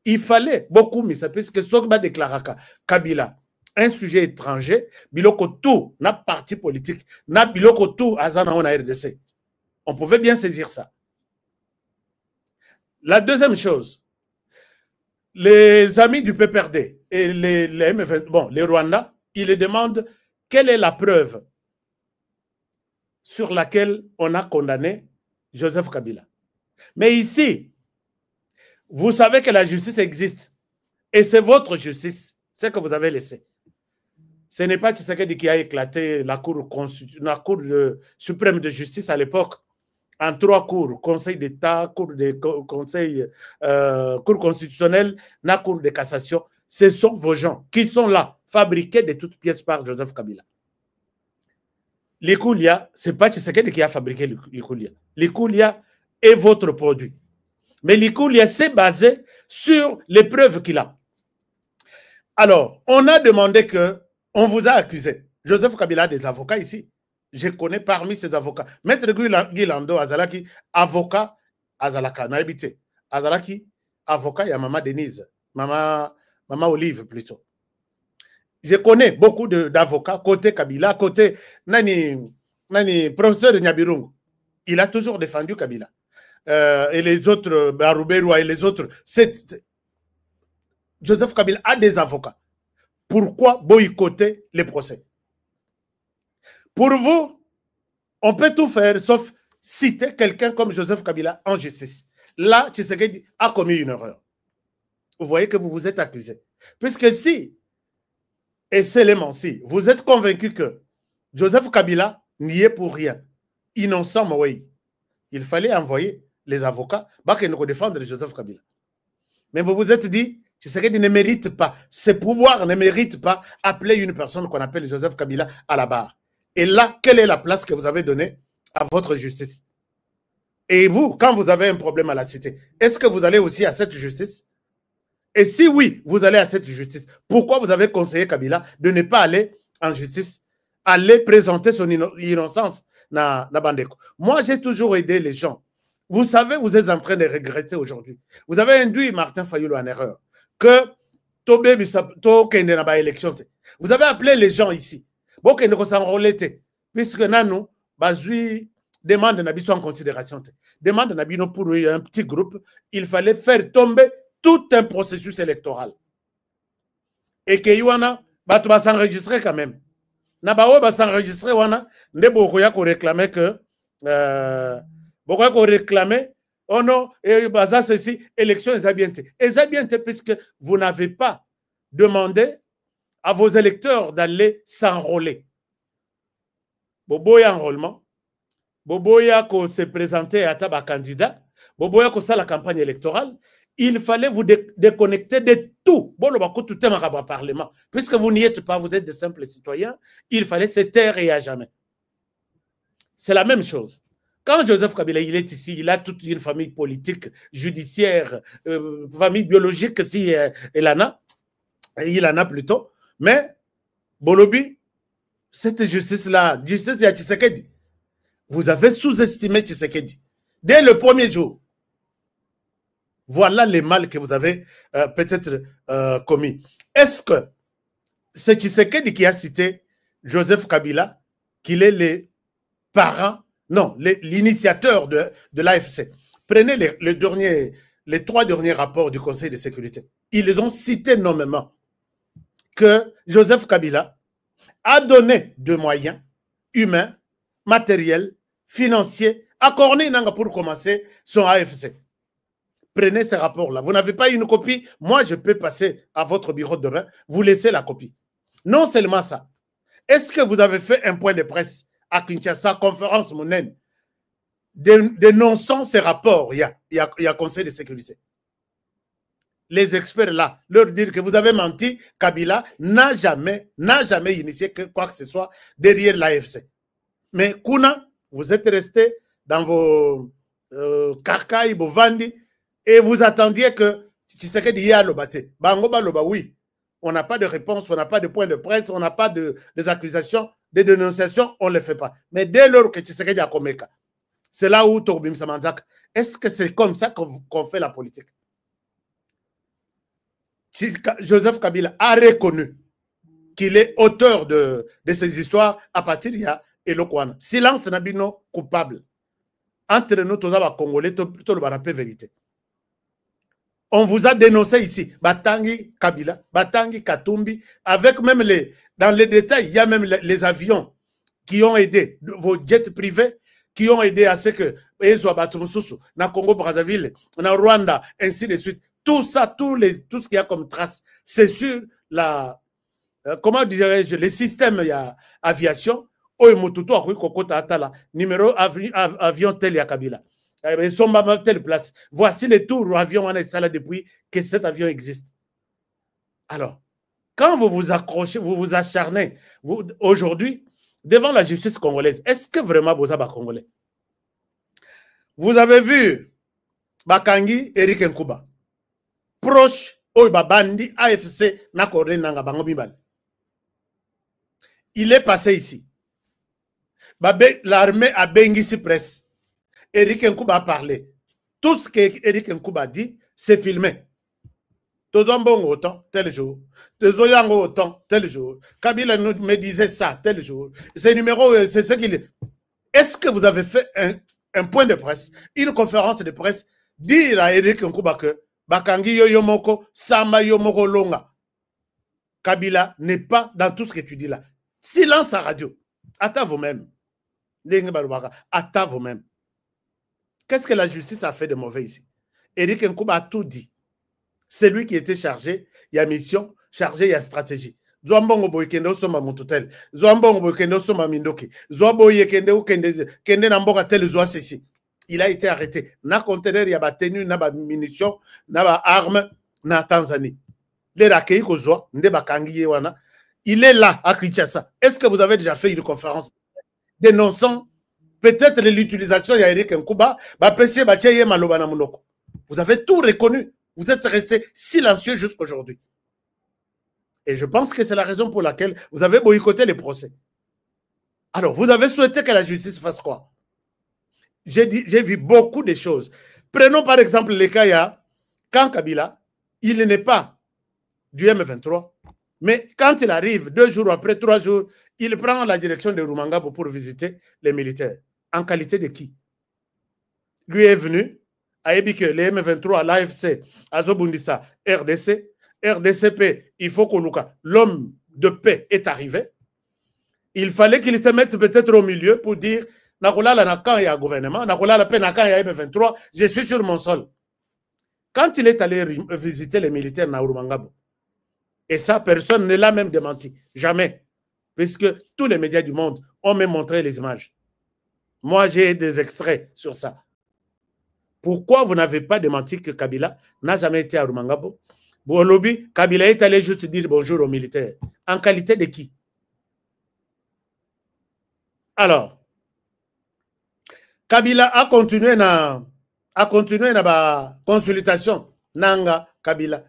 Il fallait beaucoup, mais ça puisque Sokba déclara Kabila, un sujet étranger, biloko tout, na parti politique, na biloko tout, azana on a RDC. On pouvait bien saisir ça. La deuxième chose, les amis du PPRD et les M20, bon, les Rwandais, ils demandent quelle est la preuve sur laquelle on a condamné Joseph Kabila. Mais ici, vous savez que la justice existe. Et c'est votre justice, c'est que vous avez laissé. Ce n'est pas Tshisekedi qui a éclaté la Cour suprême de justice à l'époque en 3 cours, Conseil d'État, Cour constitutionnelle, la Cour de cassation. Ce sont vos gens qui sont là, fabriqués de toutes pièces par Joseph Kabila. L'Ikoulia, ce n'est pas Tshisekedi qui a fabriqué l'Ikoulia. L'Ikoulia est votre produit. Mais l'Ikoulia s'est basé sur les preuves qu'il a. Alors, on a demandé que, on vous a accusé. Joseph Kabila a des avocats ici. Je connais parmi ces avocats. Maître Guy Lando Azalaki, avocat Azalaka, naïbité. Azalaki, avocat, il y a Maman Denise, Maman Olive plutôt. Je connais beaucoup d'avocats côté Kabila, côté professeur de Nyabirungu. Il a toujours défendu Kabila. Et les autres, Barouberoua et les autres. Joseph Kabila a des avocats. Pourquoi boycotter les procès? Pour vous, on peut tout faire sauf citer quelqu'un comme Joseph Kabila en justice. Là, Tshisekedi a commis une erreur. Vous voyez que vous vous êtes accusé. Puisque si, et seulement si, vous êtes convaincu que Joseph Kabila n'y est pour rien, innocent, oui, il fallait envoyer les avocats pour défendre Joseph Kabila. Mais vous vous êtes dit, Tshisekedi ne mérite pas, ses pouvoirs ne méritent pas appeler une personne qu'on appelle Joseph Kabila à la barre. Et là, quelle est la place que vous avez donnée à votre justice? Et vous, quand vous avez un problème à la cité, est-ce que vous allez aussi à cette justice? Et si oui, vous allez à cette justice, pourquoi vous avez conseillé Kabila de ne pas aller en justice, aller présenter son innocence dans la Bandeko? Moi, j'ai toujours aidé les gens. Vous savez, vous êtes en train de regretter aujourd'hui. Vous avez induit Martin Fayulu en erreur. Que vous avez appelé les gens ici. Puisque nous, demande Nabiso en considération. Demande Nabino pour un petit groupe, il fallait faire tomber tout un processus électoral. et que Yuana, tu vas s'enregistrer quand même. Nabao va s'enregistrer, Wana, ne bokoya ko réclamer que, bokoya ko réclamer, oh non, et ça ceci, élection est puisque vous n'avez pas demandé à vos électeurs d'aller s'enrôler. Boboya enrôlement, Boboya ko se présenter à taba candidat, Boboya ko ça la campagne électorale, il fallait vous déconnecter de tout. Bon, le Bako tout est parlement. Puisque vous n'y êtes pas, vous êtes de simples citoyens, il fallait se taire et à jamais. C'est la même chose. Quand Joseph Kabila il est ici, il a toute une famille politique, judiciaire, famille biologique, si il en a plutôt. Mais, Bolobi, cette justice-là, justice à Tshisekedi, vous avez sous-estimé Tshisekedi. Dès le premier jour. Voilà les mal que vous avez peut-être commis. Est-ce que c'est Tshisekedi qui a cité Joseph Kabila, qu'il est le parent, non, l'initiateur de l'AFC? Prenez les 3 derniers rapports du Conseil de sécurité. Ils les ont cités nommément que Joseph Kabila a donné des moyens humains, matériels, financiers à Corneille Nangaa pour commencer son AFC. Prenez ces rapports-là. Vous n'avez pas une copie, moi je peux passer à votre bureau de bain, vous laissez la copie. Non seulement ça. Est-ce que vous avez fait un point de presse à Kinshasa, conférence monnaie, dénonçant ces rapports? Il y a Conseil de sécurité. Les experts là, leur dire que vous avez menti, Kabila n'a jamais initié quoi que ce soit derrière l'AFC. Mais Kuna, vous êtes resté dans vos carcailles, vos vandis, et vous attendiez que Tshisekedi y a l'obate. Bangoba loba, oui. On n'a pas de réponse, on n'a pas de point de presse, on n'a pas des accusations, des dénonciations, on ne les fait pas. Mais dès lors que Tshisekedi a Komeka, c'est là où Tobim Samanzak, est-ce que c'est comme ça qu'on fait la politique? Joseph Kabila a reconnu qu'il est auteur de ces histoires à partir d'il y a Elokwana. Silence Nabino coupable. Entre nous, tous les Congolais, plutôt le barapé vérité. On vous a dénoncé ici, Batangi Kabila, Batangi Katumbi, avec même dans les détails, il y a même les avions qui ont aidé, vos jets privés, qui ont aidé à ce que Ezo Abatrususu, na Congo Brazzaville, na Rwanda, ainsi de suite. Tout ça, tout ce qu'il y a comme trace, c'est sur la, comment dirais-je, les systèmes aviation, numéro avion tel ya Kabila. Ils sont à telle place. Voici les tours avions en Essala depuis que cet avion existe. Alors, quand vous vous accrochez, vous vous acharnez, aujourd'hui, devant la justice congolaise, est-ce que vraiment vous avez congolais? Vous avez vu Bakangi Eric Nkuba, proche au Babandi AFC Nakore Nanga Bango Bibal. Il est passé ici. L'armée a Bengisi Presse. Eric Nkuba a parlé. Tout ce que Eric Nkuba dit, c'est filmé. Tozambongo autant, tel jour. Tozoyango autant, tel jour. Kabila me disait ça, tel jour. Ces numéros, c'est ce qu'il est. Est-ce que vous avez fait un point de presse, une conférence de presse, dire à Eric Nkuba que Bakangi Yoyomoko, Samba Yomoko Longa. Kabila n'est pas dans tout ce que tu dis là. Silence à radio. Attends vous-même. Attends vous-même. Qu'est-ce que la justice a fait de mauvais ici? Eric Nkuba a tout dit. C'est lui qui était chargé, il y a mission, chargé, il y a stratégie. Zwambongo boykende osoma mututel. Zwambongo boykende osoma mindoki. Zwaboye kende kende namboka tel zwa ceci. Il a été arrêté. Na conteneur, il y a ba tenue, na ba munitions, na ba armes, na Tanzanie. Les rakei kozwa, nde bakangi wana. Il est là à Kinshasa. Est-ce que vous avez déjà fait une conférence dénonçant peut-être l'utilisation de Eric Nkuba, vous avez tout reconnu. Vous êtes resté silencieux jusqu'aujourd'hui. Et je pense que c'est la raison pour laquelle vous avez boycotté les procès. Alors, vous avez souhaité que la justice fasse quoi? J'ai vu beaucoup de choses. Prenons par exemple le cas, quand Kabila, il n'est pas du M23, mais quand il arrive, 2 jours après, 3 jours, il prend la direction de Rumangabo pour visiter les militaires. En qualité de qui? Lui est venu, a dit que les M23, l'AFC, Azobundisa, RDC, RDCP, il faut que l'homme de paix est arrivé. Il fallait qu'il se mette peut-être au milieu pour dire Nakolala na quand il y a gouvernement, Nakolala paix na quand il y a M23, je suis sur mon sol. Quand il est allé visiter les militaires na Urumangabo, et ça, personne ne l'a même démenti. Jamais. Puisque tous les médias du monde ont même montré les images. Moi, j'ai des extraits sur ça. Pourquoi vous n'avez pas démenti que Kabila n'a jamais été à Urumangabo? Bon, lobby, Kabila est allé juste dire bonjour aux militaires. En qualité de qui? Alors, Kabila a continué na consultation. Nanga Kabila.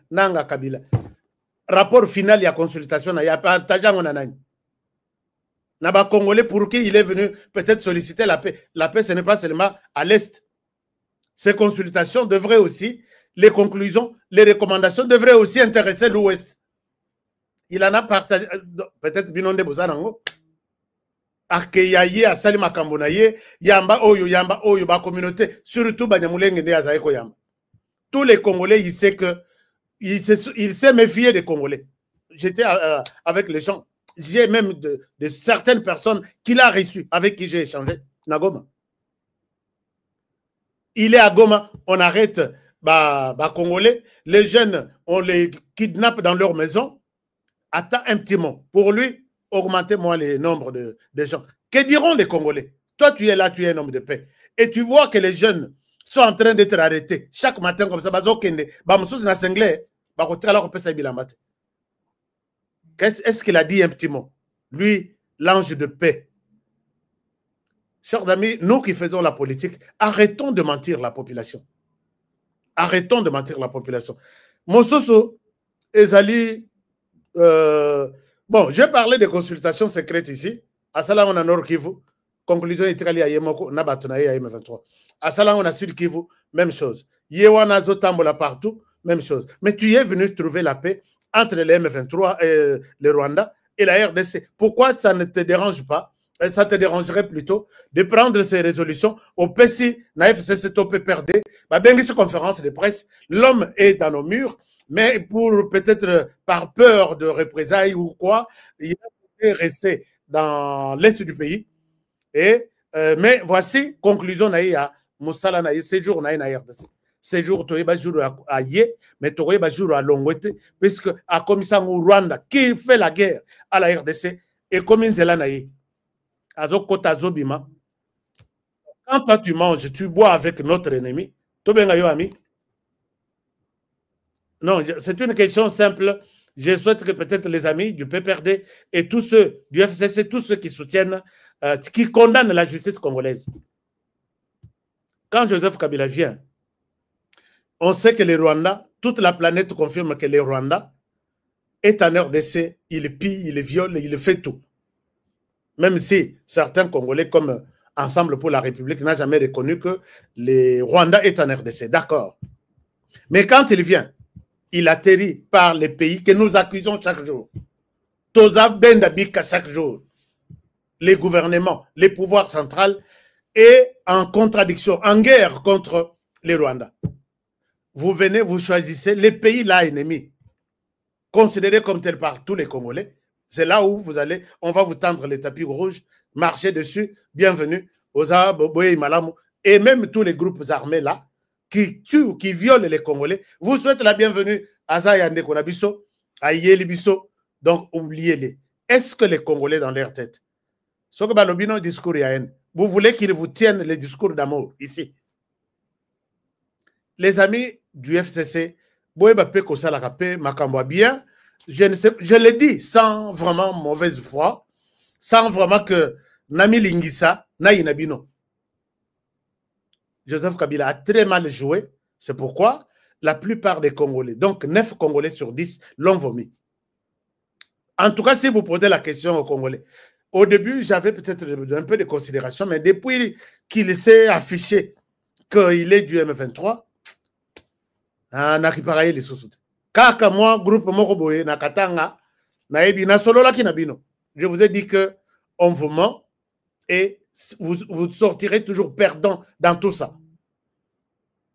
Rapport final, il y a consultation, il y a partagé en anani. Naba Congolais pour qui il est venu peut-être solliciter la paix. La paix, ce n'est pas seulement à l'Est. Ces consultations devraient aussi, les conclusions, les recommandations devraient aussi intéresser l'Ouest. Il en a partagé, peut-être Binonde Bozanango, Akeyaye, Asali Makambonaye, Yamba Oyo, ba communauté, surtout Banyamulenge de Azaeko Yamba. Tous les Congolais, ils savent que il s'est méfié des Congolais. J'étais avec les gens. J'ai même de certaines personnes qu'il a reçues, avec qui j'ai échangé. Nagoma. Il est à Goma, on arrête Congolais. Les jeunes, on les kidnappe dans leur maison. Attends un petit mot. Pour lui, augmentez-moi le nombre de gens. Que diront les Congolais? Toi, tu es là, tu es un homme de paix. Et tu vois que les jeunes sont en train d'être arrêtés. Chaque matin, comme ça, est-ce qu'il a dit un petit mot? Lui, l'ange de paix. Chers amis, nous qui faisons la politique, arrêtons de mentir la population. Arrêtons de mentir la population. Mososo, Ezali, bon, j'ai parlé des consultations secrètes ici. À Salam, on a Nord Kivu. Conclusion, Italie à Yemoko, Nabatonaye à M23. À Salam, on a Sud Kivu, même chose. Yewana Zotambola partout, même chose. Mais tu es venu trouver la paix entre les M23 et le Rwanda et la RDC. Pourquoi ça ne te dérange pas? Ça te dérangerait plutôt de prendre ces résolutions au PSI, na FCC, au PPRD, bien cette conférence de presse, l'homme est dans nos murs, mais pour peut-être par peur de représailles ou quoi, il est resté dans l'est du pays. Et, mais voici, conclusion, naïa, Moussala naïa, séjour naïa na RDC. Séjour, tu es jour à Yé, mais tu es jour à Longwete, puisque à commissaire au Rwanda, qui fait la guerre à la RDC, et comme une zélanaïe. Quand toi tu manges, tu bois avec notre ennemi. Non, c'est une question simple. Je souhaite que peut-être les amis du PPRD et tous ceux du FCC, tous ceux qui soutiennent, qui condamnent la justice congolaise. Quand Joseph Kabila vient, on sait que les Rwandais, toute la planète confirme que les Rwandais est en RDC, il pille, il viole, il fait tout. Même si certains Congolais, comme Ensemble pour la République, n'ont jamais reconnu que les Rwandais est en RDC. D'accord. Mais quand il vient, il atterrit par les pays que nous accusons chaque jour. Toza Bendabika chaque jour. Les gouvernements, les pouvoirs centraux, et en contradiction, en guerre contre les Rwandais. Vous venez, vous choisissez les pays là ennemis, considérés comme tels par tous les Congolais. C'est là où vous allez, on va vous tendre les tapis rouges, marcher dessus, bienvenue, Oza, Boboye, Malamu, et même tous les groupes armés là, qui tuent, qui violent les Congolais, vous souhaitez la bienvenue à Zayande Konabiso, à Yelibiso, donc oubliez-les. Est-ce que les Congolais dans leur tête, ce que Balobino discours vous voulez qu'ils vous tiennent les discours d'amour ici? Les amis du FCC, Boyebape Kosalakape, Makambo bien, je le dis sans vraiment mauvaise foi, sans vraiment que Nami Lingisa, Naïnabino. Joseph Kabila a très mal joué, c'est pourquoi la plupart des Congolais, donc 9 Congolais sur 10, l'ont vomi. En tout cas, si vous posez la question aux Congolais, au début, j'avais peut-être un peu de considération, mais depuis qu'il s'est affiché qu'il est du M23, nakiparaye les sous-soutés. Kaka moi, groupe Moroboye, Nakatanga, Naebina, Solola Kinabino. Je vous ai dit que on vous ment et vous sortirez toujours perdant dans tout ça.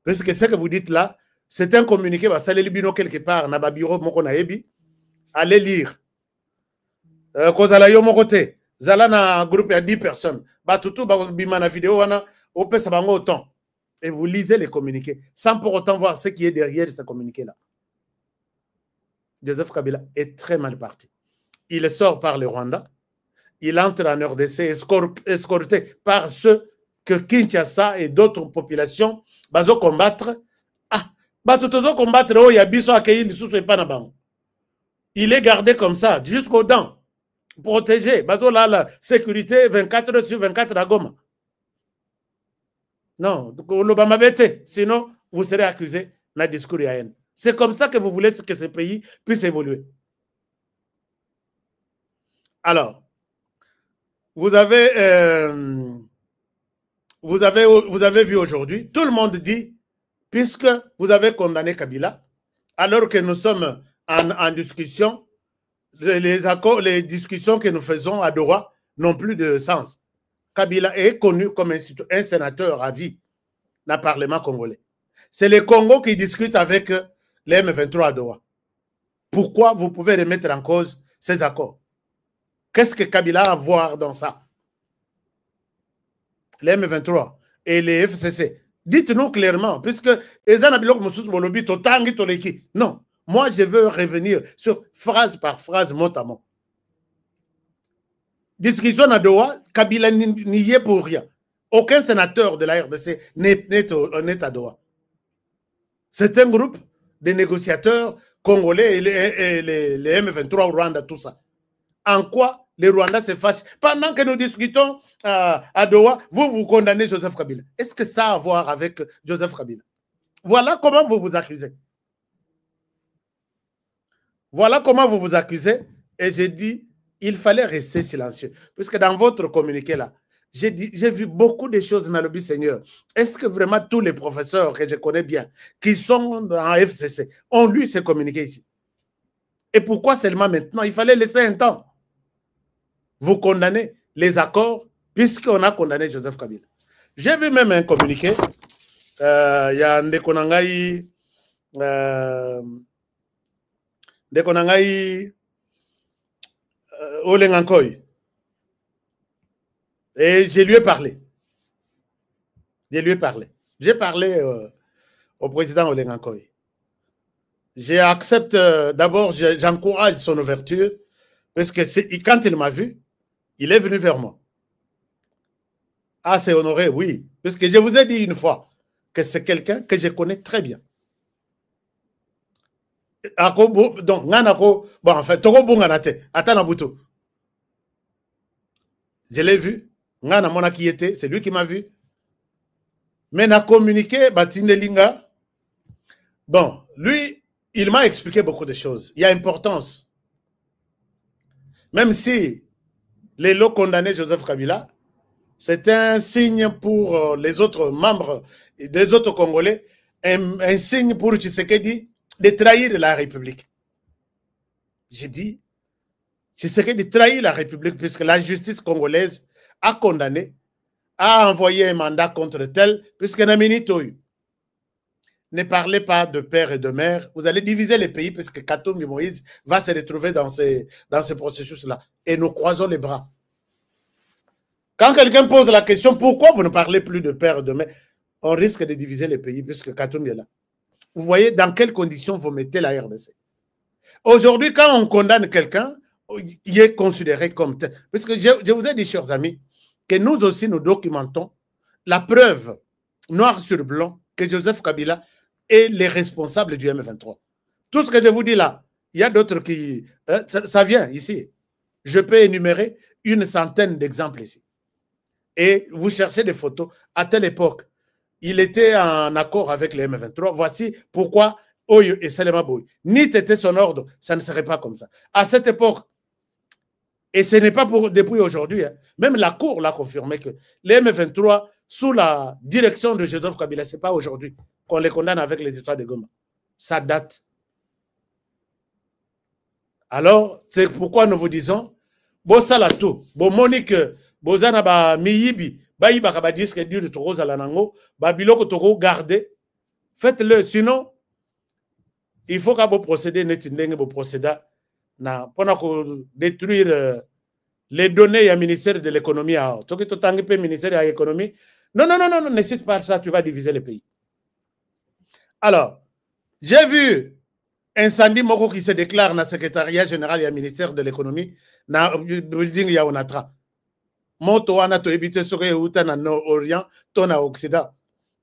Parce que ce que vous dites là, C'est un communiqué, bah, ça les libino quelque part, na babiro moko na ebi, allez lire. Kozala yo moko te, zala na groupe à 10 personnes, bah tout bah bima na vidéo wana, opé ça bango autant. Et vous lisez les communiqués, sans pour autant voir ce qui est derrière ce communiqué-là. Joseph Kabila est très mal parti. Il sort par le Rwanda, il entre en RDC escorté par ceux que Kinshasa et d'autres populations vont combattre. Il est gardé comme ça, jusqu'aux dents, protégé. La sécurité 24 heures sur 24 à Goma. Non, sinon vous serez accusé d'un discours de haine. C'est comme ça que vous voulez que ce pays puisse évoluer. Alors, vous avez vu aujourd'hui, tout le monde dit, puisque vous avez condamné Kabila, alors que nous sommes en discussion, les discussions que nous faisons à Doha n'ont plus de sens. Kabila est connu comme un sénateur à vie dans le Parlement congolais. C'est le Congo qui discute avec les M23 à Doha. Pourquoi vous pouvez remettre en cause ces accords? Qu'est-ce que Kabila a à voir dans ça? Les M23 et les FCC. Dites-nous clairement, puisque non, moi je veux revenir sur phrase par phrase, mot à mot. Discussion à Doha, Kabila n'y est pour rien. Aucun sénateur de la RDC n'est à Doha. C'est un groupe de négociateurs congolais et les M23 au Rwanda, tout ça. En quoi les Rwandais se fâchent? Pendant que nous discutons à Doha, vous condamnez Joseph Kabila. Est-ce que ça a à voir avec Joseph Kabila? Voilà comment vous vous accusez. Voilà comment vous vous accusez. Et j'ai dit, il fallait rester silencieux. Puisque dans votre communiqué là, j'ai vu beaucoup de choses dans le but Seigneur. Est-ce que vraiment tous les professeurs que je connais bien, qui sont dans FCC, ont lu ces communiqués ici? Et pourquoi seulement maintenant? Il fallait laisser un temps. Vous condamnez les accords puisqu'on a condamné Joseph Kabila. J'ai vu même un communiqué. Il y a Ndekonangaï Olengankoy. Et je lui ai parlé. J'ai parlé au président Olengankoy. J'accepte d'abord, j'encourage son ouverture parce que quand il m'a vu, il est venu vers moi. Ah, c'est honoré, oui. Parce que je vous ai dit une fois que c'est quelqu'un que je connais très bien. Donc, bon, en fait, je l'ai vu. C'est lui qui m'a vu. Mais il a communiqué, Batindelinga. Bon, lui, il m'a expliqué beaucoup de choses. Il y a importance. Même si les lots condamnés Joseph Kabila, c'est un signe pour les autres membres des autres Congolais, un signe pour Tshisekedi de trahir la République. J'ai dit, Tshisekedi trahit la République puisque la justice congolaise a condamné, a envoyé un mandat contre tel, puisque Naminitoy ne parlez pas de père et de mère, vous allez diviser les pays puisque Katumbi Moïse va se retrouver dans ce processus-là. Et nous croisons les bras. Quand quelqu'un pose la question, pourquoi vous ne parlez plus de père et de mère, on risque de diviser les pays puisque Katumbi est là. Vous voyez dans quelles conditions vous mettez la RDC. Aujourd'hui, quand on condamne quelqu'un, il est considéré comme tel. Parce que je vous ai dit, chers amis, que nous aussi nous documentons la preuve noir sur blanc que Joseph Kabila est les responsables du M23. Tout ce que je vous dis là, il y a d'autres qui... ça vient ici. Je peux énumérer une centaine d'exemples ici. Et vous cherchez des photos. À telle époque, il était en accord avec les M23. Voici pourquoi Oyo et Salema Boy. Ni était son ordre, ça ne serait pas comme ça. À cette époque, et ce n'est pas depuis aujourd'hui, hein, même la Cour l'a confirmé que les M23, sous la direction de Joseph Kabila, ce n'est pas aujourd'hui qu'on les condamne avec les histoires de Goma. Ça date. Alors, c'est pourquoi nous vous disons, Bossala tout, Monique, Bozana ba miyibi, ba disque dur de Toro Zalanango, ba biloko Toro gardez, faites-le, sinon, il faut que vous procédez vous procédez pour détruire les données au ministère de l'économie. Ce qui est au ministère de l'économie. Non, ne cite pas ça, tu vas diviser le pays. Alors, j'ai vu incendie moko qui se déclare dans le secrétariat général et au ministère de l'économie, dans le building Yaonatra. Moto wana to ebite soke uta na Orient, to na Occident.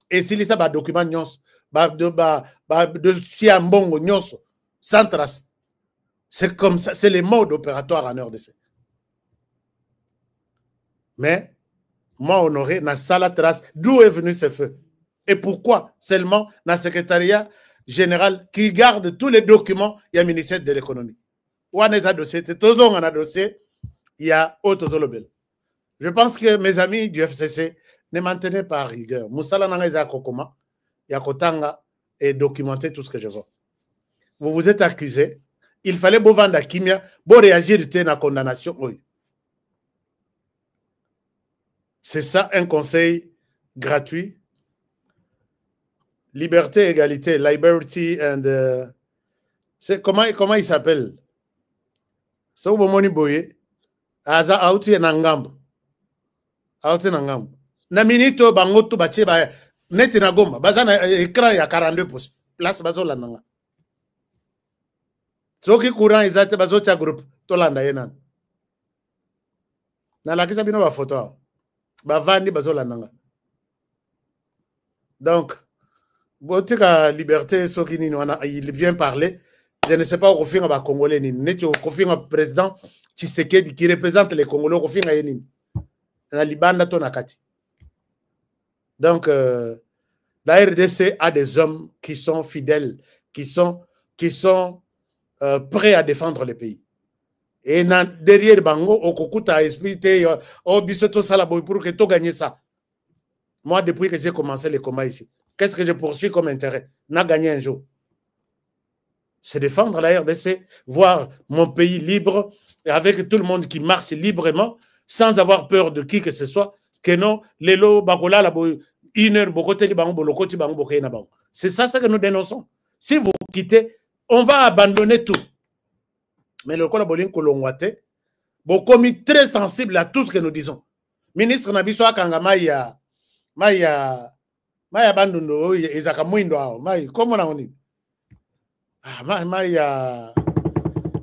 Et si ça ba document nyons, ba dossier mbongo nyons, sans trace. C'est comme ça, c'est les modes opératoires en RDC. Mais, moi, honoré, na sala trace, d'où est venu ce feu? Et pourquoi seulement dans le secrétariat général qui garde tous les documents, il y a le ministère de l'économie. Ou on a dossier, toujours on a dossier, il y a autre lobel. Je pense que mes amis du FCC ne maintenaient pas rigueur. Moussala Nangeza Kokoma, Yakotanga et documenter tout ce que je vois. Vous vous êtes accusé. Il fallait beau vendre à Kimia, beau réagir à la condamnation. Oui. C'est ça un conseil gratuit. Liberté, égalité, liberty and... comment il s'appelle? C'est où Moni Boye? Aza Aouti Nangambo. Aouti Nangambo. Na minito bangoto bache ba neti na goma. Bazana écran ya 42 pouces. Place bazo la nanga. Soki courant izate bazo cha groupe. Tolanda yenan. Na la kisa bino ba photo. Ba vandi bazo la nanga. Donc, Botika liberté, il vient parler. Je ne sais pas au fin de Congolais. N'est-ce au fin du président Tshisekedi qui représente les Congolais au fin de la Libanda Tonakati. Donc, la RDC a des hommes qui sont fidèles, qui sont prêts à défendre le pays. Et derrière Bango, au Kokuta expliqué, au Bissoto Salaboy pour que tu gagnes ça. Moi, depuis que j'ai commencé les combats ici, qu'est-ce que je poursuis comme intérêt? N'a gagné un jour. C'est défendre la RDC, voir mon pays libre, avec tout le monde qui marche librement, sans avoir peur de qui que ce soit, que non, les lots, bakola, la une heure, c'est ça que nous dénonçons. Si vous quittez, on va abandonner tout. Mais le Kolabolin Kolongwate, bon, commis très sensible à tout ce que nous disons. Ministre Nabiso Kangamaya, Maya bandundo ezaka mwindo ao mai komo na oni maya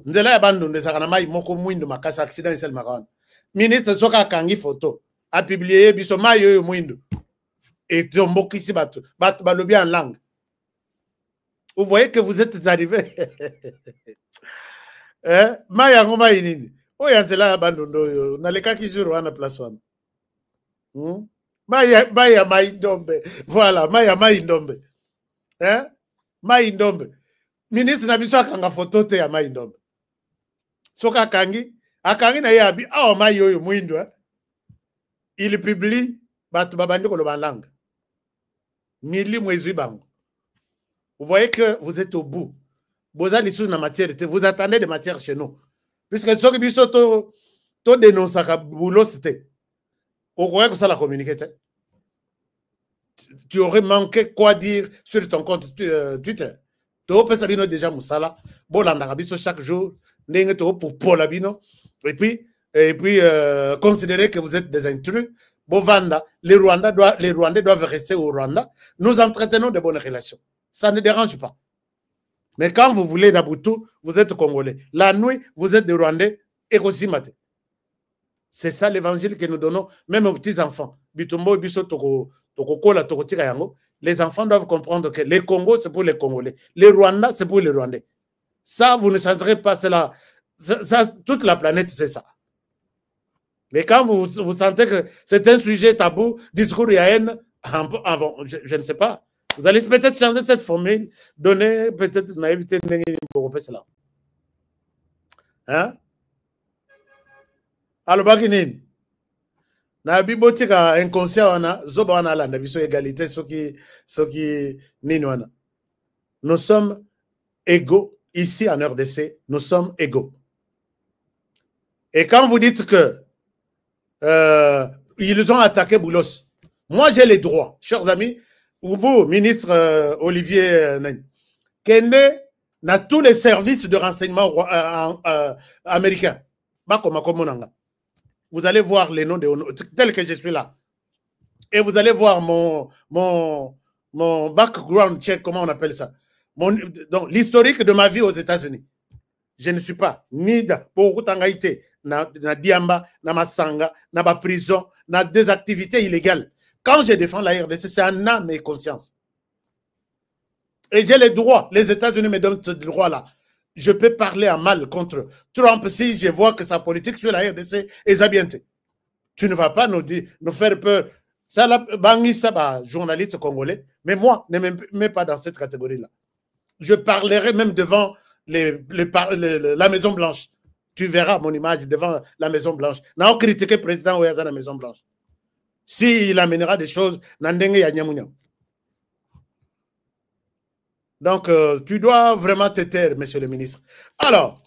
nzela ya bandundo ezaka na mai moko mwindo makasa accident sel makana ministre soka kangi photo a publié biso mai yo mwindo et tombokisi bato balobi en langue. Vous voyez que vous êtes arrivé. Maya ngoma inini oya nzela ya bandundo na leka kizuru wana place wana. Maya Maïndombe. Voilà, Maya Maïndombe. Hein? Maïndombe. Ministre Nabiso akanga photo te ya Maïndombe. Soka akangi na yabi Mayo Mwindo. Il publie batu babandi ko lobalanga. Mili mwezi bango. Vous voyez que vous êtes au bout. Vous avez des matière, vous attendez des matières chez nous. Puisque soki biso to dénonce ka boulot c'était. Au courant que ça la communiqué, tu aurais manqué quoi dire sur ton compte Twitter. Tu aurais déjà Moussala, chaque jour, pour Paul Abino, et puis considérer que vous êtes des intrus. Bovanda, les Rwandais doivent rester au Rwanda. Nous entretenons de bonnes relations. Ça ne dérange pas. Mais quand vous voulez Nabutu, vous êtes Congolais. La nuit, vous êtes des Rwandais et aussi maté. C'est ça l'évangile que nous donnons, même aux petits-enfants. Les enfants doivent comprendre que les Congos, c'est pour les Congolais. Les Rwandais, c'est pour les Rwandais. Ça, vous ne changerez pas. Ça, toute la planète, c'est ça. Mais quand vous sentez que c'est un sujet tabou, discours et haine, je ne sais pas. Vous allez peut-être changer cette formule, donner peut-être une naïveté de cela. Hein? Alobaginin. Na bibotika inconscient wana zoba wana landa biso égalité soki nini wana. Nous sommes égaux ici en RDC, nous sommes égaux. Et quand vous dites que ils ont attaqué Boulos, moi j'ai les droits, chers amis, ou vous, ministre Olivier Kende dans tous les services de renseignement américains. Vous allez voir les noms tels que je suis là. Et vous allez voir mon background check, comment on appelle ça. Donc, l'historique de ma vie aux États-Unis. Je ne suis pas ni pour Tangaïté, na Diamba, na Masanga, na ma prison, na des activités illégales. Quand je défends la RDC, c'est en âme et conscience. Et j'ai les droits. Les États-Unis me donnent ce droit-là. Je peux parler en mal contre Trump si je vois que sa politique sur la RDC est abientée. Tu ne vas pas nous faire peur. Ça, Bangi Saba, journaliste congolais, mais moi, ne me mets pas dans cette catégorie-là. Je parlerai même devant la Maison Blanche. Tu verras mon image devant la Maison Blanche. N'a pas critiqué le président Ouyaza la Maison Blanche. S'il amènera des choses, Nandenge Yanyamounyam. Donc, tu dois vraiment te taire, monsieur le ministre. Alors,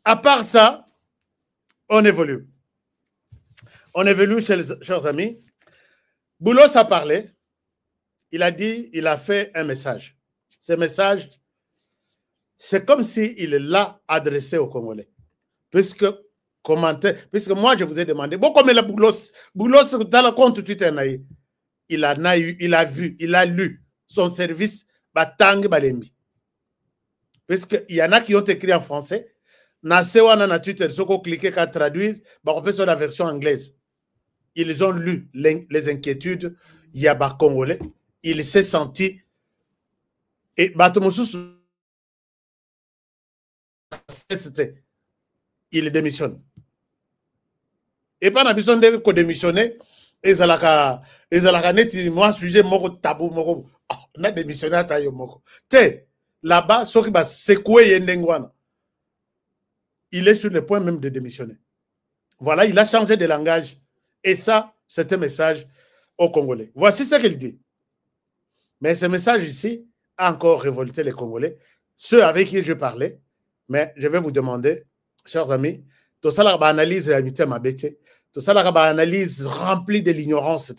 à part ça, on évolue. On évolue, chers amis. Boulos a parlé. Il a dit, il a fait un message. Ce message, c'est comme s'il l'a adressé aux Congolais. Puisque moi, je vous ai demandé, bon, comme il a Boulos, dans le compte Twitter, il a vu, il a lu son service Batang Balembi. Puisqu'il y en a qui ont écrit en français, na Twitter, si vous cliquez qu'à traduire, on peut sur la version anglaise. Ils ont lu les inquiétudes, il y a des Congolais, il s'est senti, et il démissionne. Et pas besoin de démissionner, et ça l'a net, moi, sujet, moko tabou, moko, on a démissionné à taille, moko. Là-bas, ce qui va secouer Yendengwana, il est sur le point même de démissionner. Voilà, il a changé de langage. Et ça, c'est un message aux Congolais. Voici ce qu'il dit. Mais ce message ici a encore révolté les Congolais, ceux avec qui je parlais. Mais je vais vous demander, chers amis, tout ça, l'analyse tout ça, l'analyse remplie de l'ignorance.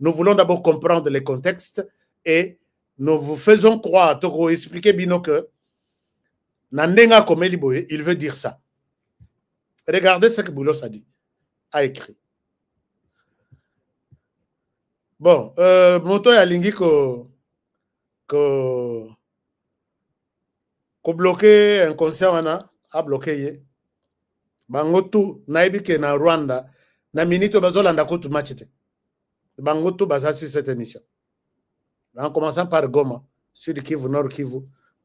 Nous voulons d'abord comprendre les contextes et nous vous faisons croire, vous expliquer Bino que Nandenga Komeliboye, il veut dire ça. Regardez ce que Boulos a dit, a écrit. Bon, moto ya lingi ko bloquer inconscient wana a bloqué ye. Bangotu naibi ke na Rwanda na minito bazolanda kutu machite. Bangotu baza sur cette émission. En commençant par Goma, Sud Kivu, Nord Kivu,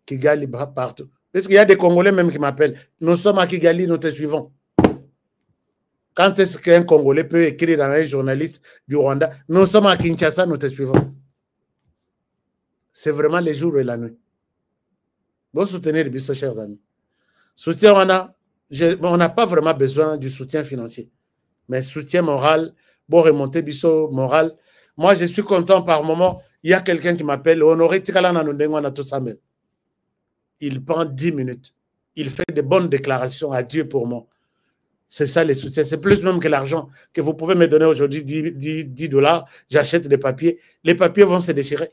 Kigali, partout. Parce qu'il y a des Congolais même qui m'appellent. Nous sommes à Kigali, nous te suivons. Quand est-ce qu'un Congolais peut écrire à un journaliste du Rwanda, nous sommes à Kinshasa, nous te suivons. C'est vraiment les jours et la nuit. Bon soutenir les chers amis. Soutien, on n'a pas vraiment besoin du soutien financier. Mais soutien moral, bon remonter biso moral. Moi, je suis content par moment. Il y a quelqu'un qui m'appelle, Honoré Tikalana Nundengwana Tosamel. Il prend 10 minutes. Il fait de bonnes déclarations à Dieu pour moi. C'est ça les soutiens. C'est plus même que l'argent que vous pouvez me donner aujourd'hui, 10 $. J'achète des papiers. Les papiers vont se déchirer.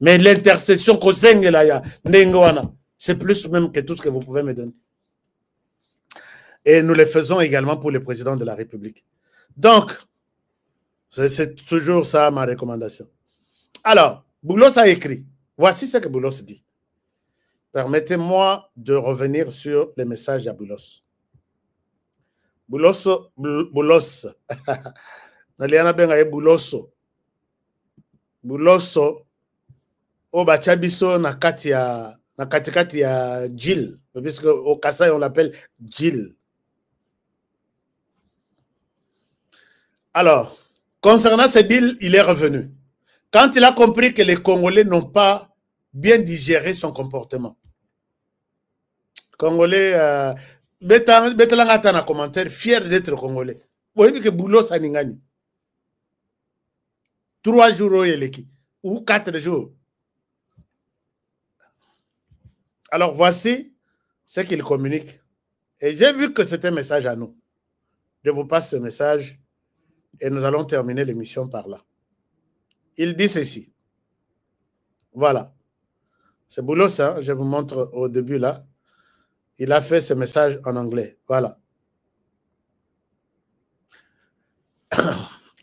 Mais l'intercession c'est plus même que tout ce que vous pouvez me donner. Et nous le faisons également pour le président de la République. Donc, c'est toujours ça ma recommandation. Alors, Boulos a écrit. Voici ce que Boulos dit. Permettez-moi de revenir sur les messages à Boulos. Boulos. Naliana benga Bouloso. Bouloso. Oba Chabiso na katikati ya Gilles. Puisque au Kassai on l'appelle Gilles. Alors, concernant ce deal, il est revenu. Quand il a compris que les Congolais n'ont pas bien digéré son comportement. Congolais, Betalangata na commentaire, fier d'être Congolais. Vous voyez que Boulos a ningani. 3 jours ou 4 jours. Alors voici ce qu'il communique. Et j'ai vu que c'est un message à nous. Je vous passe ce message et nous allons terminer l'émission par là. Il dit ceci. Voilà. C'est Boulos, hein? Je vous montre au début là. Il a fait ce message en anglais. Voilà.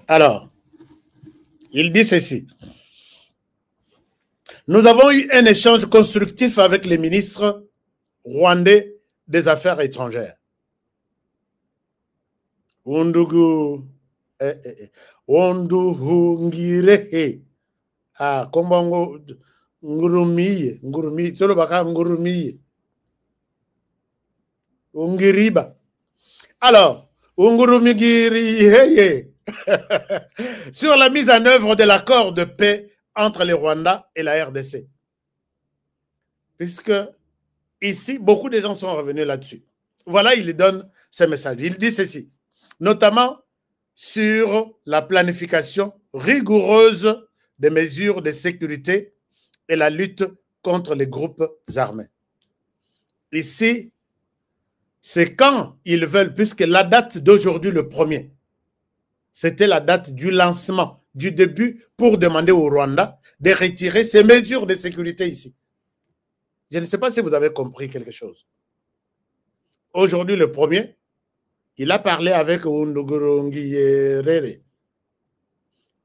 Alors, il dit ceci. Nous avons eu un échange constructif avec les ministres rwandais des Affaires étrangères. Ondugu Onduhungirehe. Ah, Kombongo Ngurumiye, Ngurumiye, Tolobaka Ngurumiye. Ungiriba. Alors, Ungurumigiriheye. Sur la mise en œuvre de l'accord de paix entre les Rwandais et la RDC. Puisque ici, beaucoup de gens sont revenus là-dessus. Voilà, il donne ce message. Il dit ceci, notamment sur la planification rigoureuse des mesures de sécurité et la lutte contre les groupes armés. Ici, c'est quand ils veulent, puisque la date d'aujourd'hui, le 1er, c'était la date du lancement, du début, pour demander au Rwanda de retirer ces mesures de sécurité ici. Je ne sais pas si vous avez compris quelque chose. Aujourd'hui, le 1er, il a parlé avec Undugurungiyerere.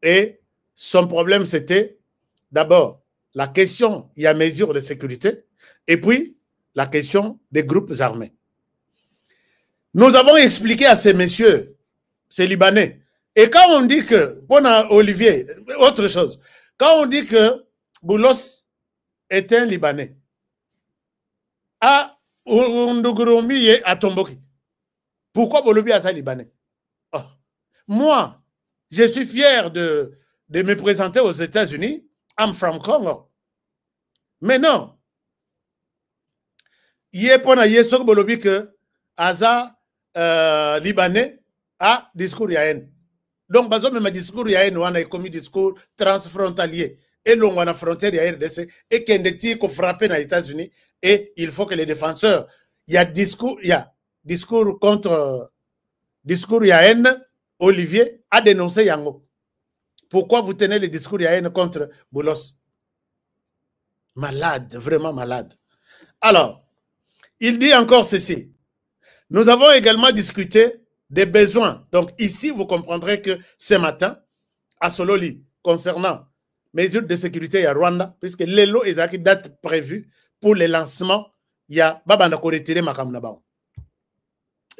Et son problème, c'était d'abord la question, il y a mesures de sécurité, et puis la question des groupes armés. Nous avons expliqué à ces messieurs, ces Libanais, et quand on dit que, bon, Olivier, autre chose, quand on dit que Boulos est un Libanais, à Undugurumi et à Tomboki, pourquoi Bolobi est un Libanais? Oh. Moi, je suis fier de me présenter aux États-Unis. I'm from Congo. Mais non. Yé pona yesok Bolobi que Aza Libanais a discours yaen. Donc, bazo même discours yaen ou a commis discours transfrontalier. Et l'on a la frontière yaen RDC et qu'il y a qu'on frappe aux États-Unis. Et il faut que les défenseurs, il y a discours contre discours yaen. Olivier a dénoncé Yango. Pourquoi vous tenez les discours yaen contre Boulos? Malade, vraiment malade. Alors, il dit encore ceci. Nous avons également discuté des besoins. Donc ici, vous comprendrez que ce matin, à Sololi, concernant mesures de sécurité à Rwanda, puisque l'élo est une date prévue pour le lancement, il y a Babanda Koretiré Makamnabao.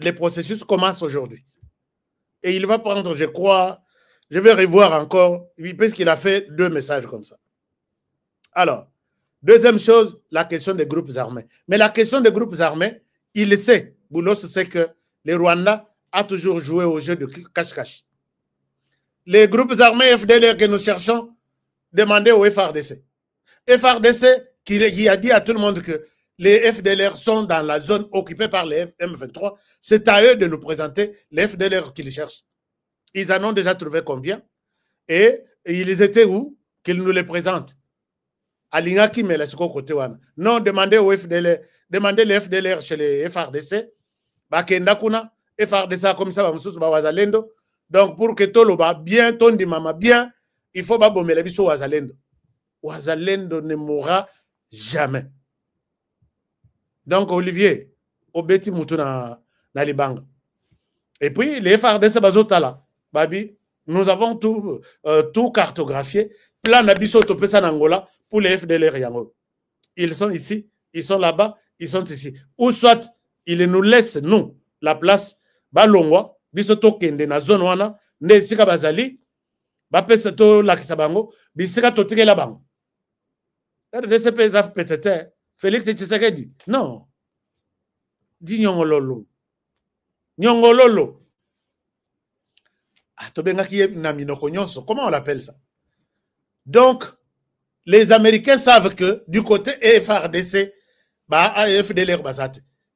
Les processus commencent aujourd'hui. Et il va prendre, je crois, je vais revoir encore, puisqu'il a fait 2 messages comme ça. Alors, deuxième chose, la question des groupes armés. Mais la question des groupes armés, il sait, Boulos sait que les Rwandais ont toujours joué au jeu de cache-cache. Les groupes armés FDLR que nous cherchons, demandez au FRDC. FRDC qui a dit à tout le monde que les FDLR sont dans la zone occupée par les M23, c'est à eux de nous présenter les FDLR qu'ils cherchent. Ils en ont déjà trouvé combien? Et ils étaient où? Qu'ils nous les présentent. À l'Ingaki, mais côté non, demandez aux FDLR, demandez les FDLR chez les FRDC. Bakendakuna, FRDC comme ça, Wazalendo. Donc, pour que tout le monde bien, tondi mama bien, il faut pas bomber les bisous Wazalendo. Wazalendo ne mourra jamais. Donc, Olivier, Obeti Moutouna na Libanga. Et puis, les FRDC Bazotala, Babi, nous avons tout cartographié. Plan d'Abisso Topesa Angola pour les FDLR Yango. Ils sont ici, ils sont là-bas, ils sont ici. Ou soit, ils nous laissent, nous, la place, Balongwa, Bisoto Kende, na zone wana, Nesika Bazali, Bapesato Lakisabango, Bisika Totike Labango. RDC peut-être. Félix Tshisekedi. Non. Dis Nyongololo. Nyongololo. Comment on l'appelle ça? Donc, les Américains savent que du côté FRDC,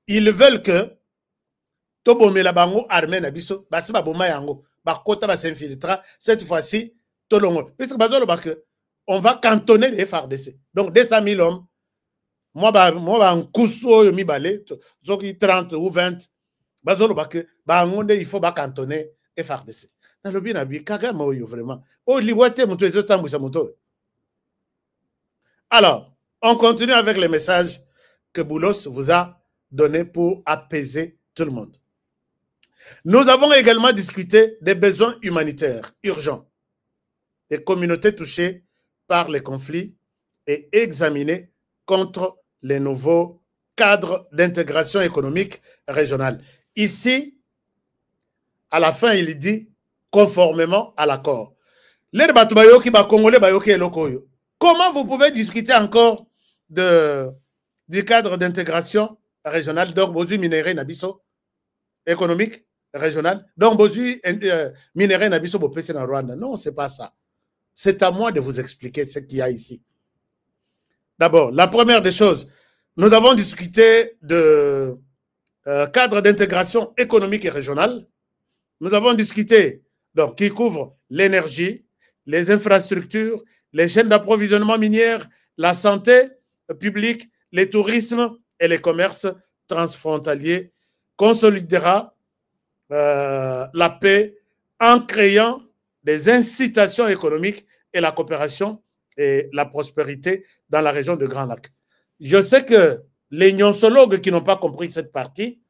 ils veulent que Tobomé la bango armée nabiso, basiba boma yango, bakota ba s'infiltra cette fois-ci tolongo. Puisque bazolo que on va cantonner les FRDC. Donc 200 000 hommes. Moi un kuso yo mi balé, zoki 30 ou 20. Bazolo que bangonde il faut ba cantonner FRDC. Dans le bien abi kaga moyo vraiment. Oh liwate muto ezotambusa muto. Alors, On continue avec les messages que Boulos vous a donnés pour apaiser tout le monde. Nous avons également discuté des besoins humanitaires urgents des communautés touchées par les conflits et examiné contre les nouveaux cadres d'intégration économique régionale. Ici, à la fin, il dit conformément à l'accord. Comment vous pouvez discuter encore du cadre d'intégration régionale d'Orbozu Minéré Nabiso économique régional d'Orbozu Minéré Nabiso Bopese na Rwanda? Non, c'est pas ça. C'est à moi de vous expliquer ce qu'il y a ici. D'abord, la première des choses, nous avons discuté de cadre d'intégration économique et régionale. Nous avons discuté, donc, qui couvre l'énergie, les infrastructures, les chaînes d'approvisionnement minières, la santé publique, le tourisme et les commerces transfrontaliers, consolidera la paix en créant des incitations économiques et la coopération et la prospérité dans la région de Grand Lac. Je sais que les nyonsologues qui n'ont pas compris cette partie,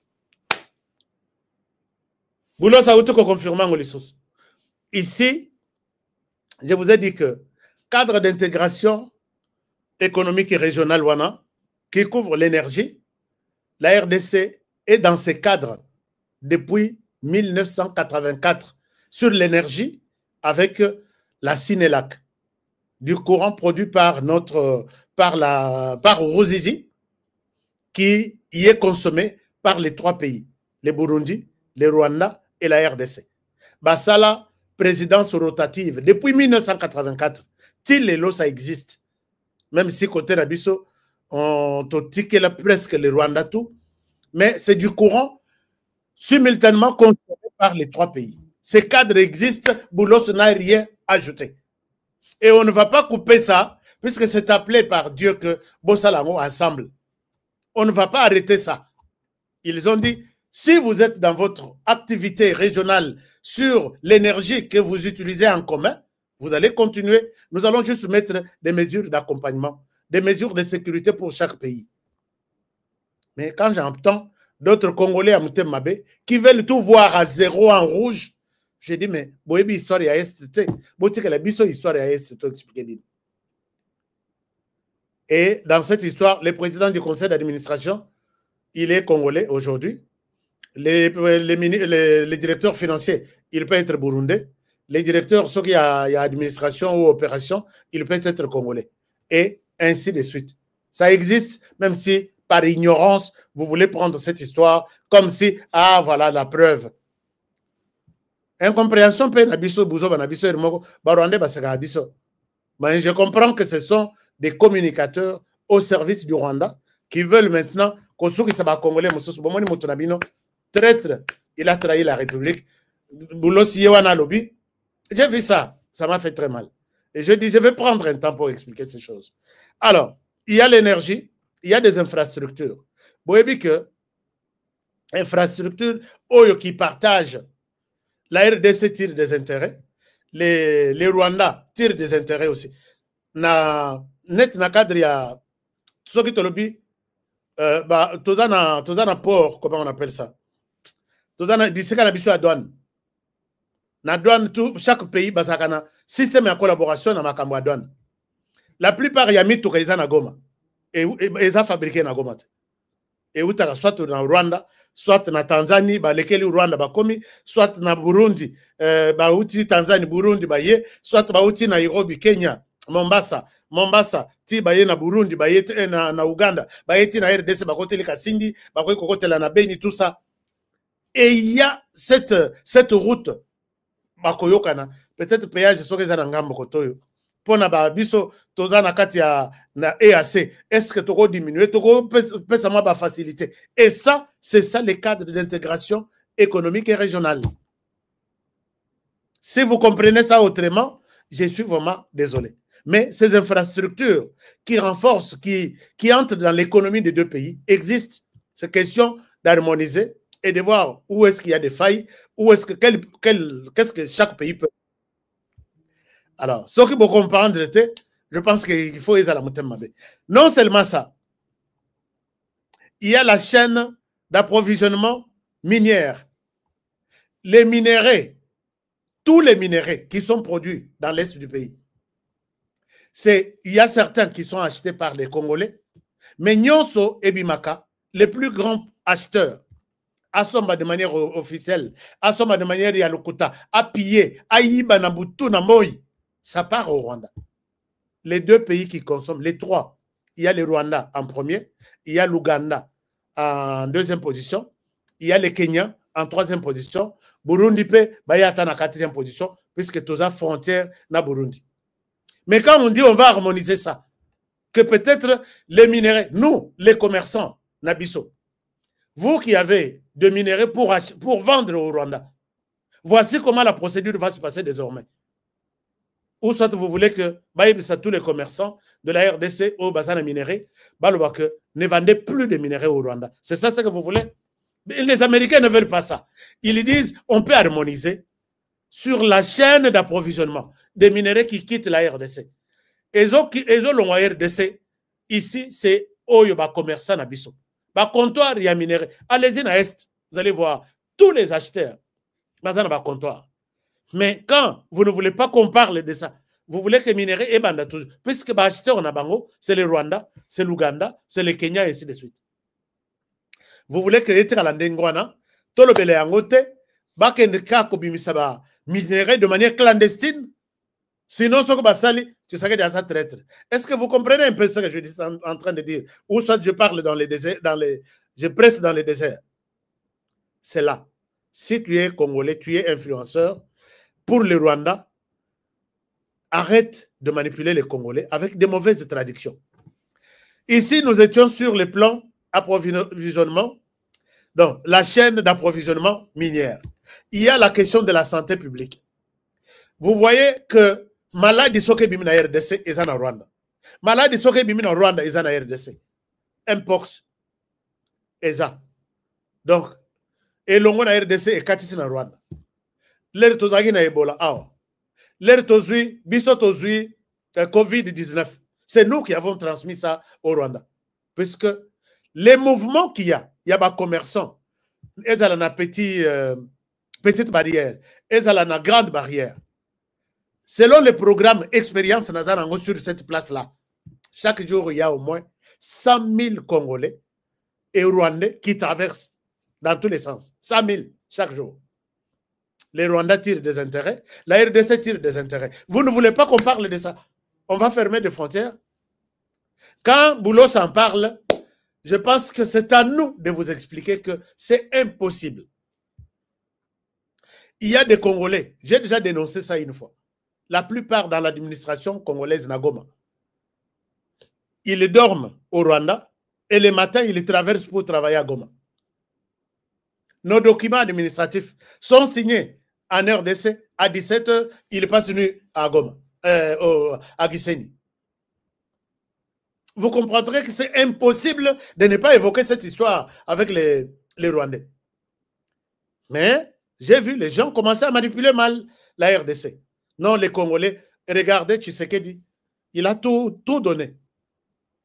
Boulos a confirmé en Lissos. Ici, je vous ai dit que cadre d'intégration économique et régionale WANA, qui couvre l'énergie, la RDC est dans ces cadres depuis 1984 sur l'énergie avec la Sinelac, du courant produit par Ruzizi, qui y est consommé par les trois pays, les Burundi, les Rwanda et la RDC. Basala, présidence rotative, depuis 1984, Tilelo, ça existe. Même si côté Rabiso, on totique presque les Rwanda tout, mais c'est du courant simultanément consommé par les trois pays. Ces cadres existent, Boulos n'a rien ajouté. Et on ne va pas couper ça, puisque c'est appelé par Dieu que Bossalango ensemble. On ne va pas arrêter ça. Ils ont dit, si vous êtes dans votre activité régionale sur l'énergie que vous utilisez en commun, vous allez continuer. Nous allons juste mettre des mesures d'accompagnement, des mesures de sécurité pour chaque pays. Mais quand j'entends d'autres Congolais à Moutemabé qui veulent tout voir à zéro en rouge, je dis, mais boyebi histoire ya est, botique la biso histoire ya est, c'est expliqué bien. Et dans cette histoire, le président du conseil d'administration, il est congolais aujourd'hui. Les directeurs financiers, il peut être burundais. Les directeurs, ceux qui ont administration ou opération, il peut être congolais. Et ainsi de suite. Ça existe, même si par ignorance, vous voulez prendre cette histoire comme si, ah voilà la preuve. Incompréhension peut nabiso bouzo banabiso ermoko barwande basaka abiso. Mais je comprends que ce sont des communicateurs au service du Rwanda qui veulent maintenant kosuki saba congolais mususu bomoni mutunabino traître, il a trahi la République. Boulos yewana lobby. J'ai vu ça, ça m'a fait très mal. Et je dis, je vais prendre un temps pour expliquer ces choses. Alors, il y a l'énergie, il y a des infrastructures. Vous voyez que infrastructures, eux qui partagent, la RDC tire des intérêts, les Rwandais tirent des intérêts aussi. Net na cadre, il y a ce qui te lobby, tozana port, comment on appelle ça? Tozana bisika na biso à douane. Na douane, chaque pays, basakana, système de collaboration na makambo à douane. La plupart, il y a mis tout na Goma. Et ils ont fabriqué na Goma. Et où soit na Rwanda, soit na Tanzanie, lesquels Rwanda bakomi, soit na Burundi, uti Tanzanie, Burundi baye, soit uti Nairobi, Kenya, Mombasa, ti baye na Burundi, baye na Uganda, baye ti na RDC, bakote li Kasindi, bakote kokote la na Beni, tout ça. Et il y a cette route, bakoyokana, peut-être péage, so que ça n'angambo kotoyo. Pour na biso tozana kati ya na EAC, est-ce que toko diminuer, toko pesa moi ba facilité. Et ça, c'est ça les cadres d'intégration économique et régionale. Si vous comprenez ça autrement, je suis vraiment désolé. Mais ces infrastructures qui renforcent, qui entrent dans l'économie des deux pays existent. C'est question d'harmoniser et de voir où est-ce qu'il y a des failles, où est-ce que qu'est-ce que chaque pays peut. Alors, ce que vous comprendre, Je pense qu'il faut les Moutemmabe. Non seulement ça, il y a la chaîne d'approvisionnement minière. Les minéraux, tous les minéraux qui sont produits dans l'est du pays, il y a certains qui sont achetés par les Congolais, mais Nyonso et Bimaka, les plus grands acheteurs, Asomba de manière officielle, Asomba de manière Yalokuta, Apiyé, Aïba, Nabutu, Namoy, ça part au Rwanda. Les deux pays qui consomment, les trois, il y a le Rwanda en premier, il y a l'Ouganda en deuxième position, il y a le Kenya en troisième position, Burundi peut Bayata en quatrième position, puisque tous les frontières na Burundi. Mais quand on dit on va harmoniser ça, que peut-être les minéraux, nous, les commerçants, Nabiso, vous qui avez de minéraux pour vendre au Rwanda, voici comment la procédure va se passer désormais. Ou soit vous voulez que tous les commerçants de la RDC au bassin de minéraux ne vendez plus de minéraux au Rwanda. C'est ça ce que vous voulez? Les Américains ne veulent pas ça. Ils disent on peut harmoniser sur la chaîne d'approvisionnement des minéraux qui quittent la RDC. Et ils ont la RDC. Ici, c'est Oyo, commerçant à Bissau. Comptoir, il y a minéraux. Allez-y à Est, vous allez voir tous les acheteurs. Comptoir. Mais quand vous ne voulez pas qu'on parle de ça, vous voulez que les minéraux et banda toujours. Puisque les acheteurs en Abango, c'est le Rwanda, c'est l'Ouganda, c'est le Kenya et ainsi de suite. Vous voulez que les Tralande tout le belé angote, minéraux de manière clandestine. Sinon, ce que Basali, tu sais que ça traître. Est-ce que vous comprenez un peu ce que je suis en train de dire? Ou soit je parle dans les déserts, je presse dans les déserts. C'est là. Si tu es Congolais, tu es influenceur, pour le Rwanda, arrête de manipuler les Congolais avec des mauvaises traductions. Ici, nous étions sur le plan approvisionnement, donc la chaîne d'approvisionnement minière. Il y a la question de la santé publique. Vous voyez que maladi soke bimi na RDC est en Rwanda. Maladi soke bimi na Rwanda est en RDC. Mpox est ça. Donc, et l'ongo na RDC est katisi na Rwanda. L'air tozagi na Ebola awa. L'air tozui, biso tozui COVID-19. C'est nous qui avons transmis ça au Rwanda. Puisque les mouvements qu'il y a des commerçants, ils ont une petite barrière, ils ont une grande barrière. Selon le programme Expérience Nazarango sur cette place-là, chaque jour, il y a au moins 100 000 Congolais et Rwandais qui traversent dans tous les sens. 100 000 chaque jour. Les Rwandais tirent des intérêts, la RDC tire des intérêts. Vous ne voulez pas qu'on parle de ça? On va fermer des frontières. Quand Boulot s'en parle, je pense que c'est à nous de vous expliquer que c'est impossible. Il y a des Congolais, j'ai déjà dénoncé ça une fois. La plupart dans l'administration congolaise Nagoma, ils dorment au Rwanda et les matins, ils traversent pour travailler à Goma. Nos documents administratifs sont signés en RDC à 17h, ils passent nu à Goma, à Gisenyi. Vous comprendrez que c'est impossible de ne pas évoquer cette histoire avec les Rwandais. Mais j'ai vu les gens commencer à manipuler mal la RDC. Non, les Congolais, regardez Tshisekedi, il a tout donné.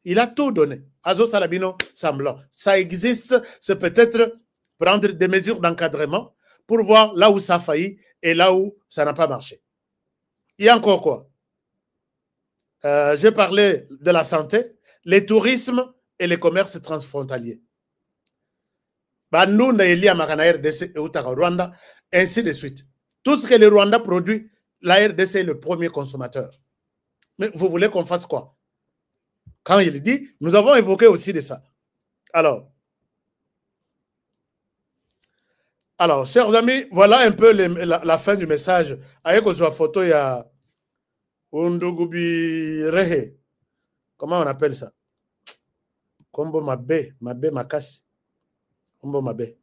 Il a tout donné. Azo Salabino semblant. Ça existe, c'est peut-être prendre des mesures d'encadrement pour voir là où ça a failli et là où ça n'a pas marché. Il y a encore quoi? J'ai parlé de la santé, le tourisme et les commerces transfrontaliers. Nous, Rwanda, ainsi de suite. Tout ce que le Rwanda produit, la RDC est le premier consommateur. Mais vous voulez qu'on fasse quoi? Quand il dit, nous avons évoqué aussi de ça. Alors, chers amis, voilà un peu la fin du message. Avec la photo, il y a Undugubi Rehe. Comment on appelle ça? Kombo Mabe, Makasi. Kombo Mabe.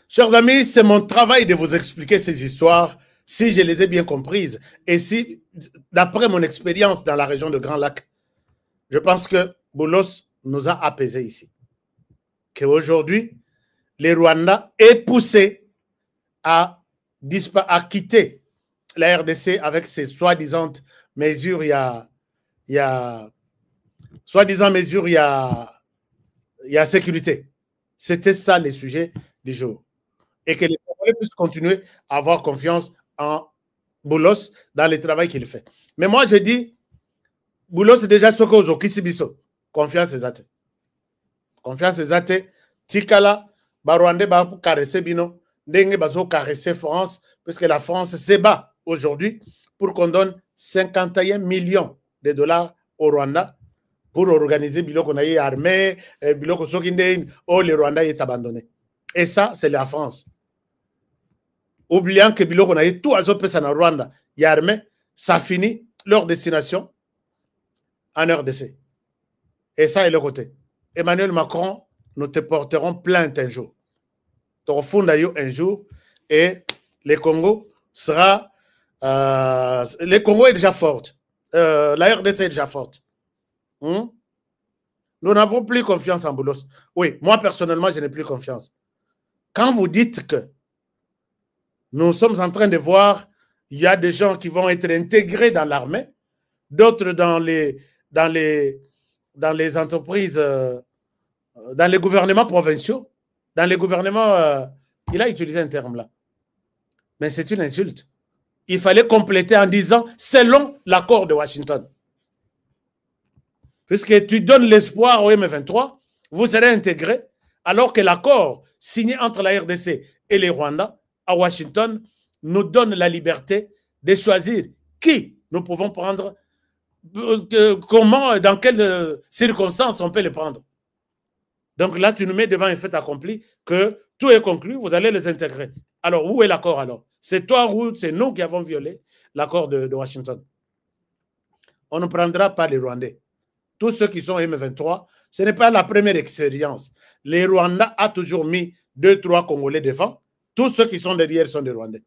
Chers amis, c'est mon travail de vous expliquer ces histoires, si je les ai bien comprises, et si, d'après mon expérience dans la région de Grand Lac, je pense que Boulos nous a apaisés ici. Qu'aujourd'hui, les Rwandais est poussé à a quitté la RDC avec ses soi-disant mesures, soi-disant mesures, il y a sécurité. C'était ça les sujets du jour. Et que les Congolais puissent continuer à avoir confiance en Boulos dans le travail qu'il fait. Mais moi, je dis, Boulos, c'est déjà ce que Kisibiso. Confiance exacte. Confiance exacte. Tikala, Barwande, ba caresser Bino, Dengue, bazo caresser France, puisque la France se bat aujourd'hui pour qu'on donne 51 millions de dollars au Rwanda pour organiser Biloko Naye armée, Biloko Sokinde, oh, le Rwanda est abandonné. Et ça, c'est la France. Oubliant que Biloko Naye, tout à zopé en Rwanda, y a armée, ça finit leur destination en RDC. Et ça est le côté. Emmanuel Macron, nous te porterons plainte un jour. Tu refondes un jour et le Congo sera... le Congo est déjà forte. La RDC est déjà forte. Nous n'avons plus confiance en Boulos. Oui, moi personnellement, je n'ai plus confiance. Quand vous dites que nous sommes en train de voir, il y a des gens qui vont être intégrés dans l'armée, d'autres dans les entreprises, dans les gouvernements provinciaux, dans les gouvernements, il a utilisé un terme là. Mais c'est une insulte. Il fallait compléter en disant selon l'accord de Washington. Puisque tu donnes l'espoir au M23, vous serez intégrés, alors que l'accord signé entre la RDC et les Rwandais à Washington nous donne la liberté de choisir qui nous pouvons prendre, comment, dans quelles circonstances on peut les prendre. Donc là, tu nous mets devant un fait accompli que tout est conclu, vous allez les intégrer. Alors, où est l'accord alors? C'est toi ou c'est nous qui avons violé l'accord de Washington. On ne prendra pas les Rwandais. Tous ceux qui sont M23, ce n'est pas la première expérience. Les Rwandais ont toujours mis 2-3 Congolais devant. Tous ceux qui sont derrière sont des Rwandais.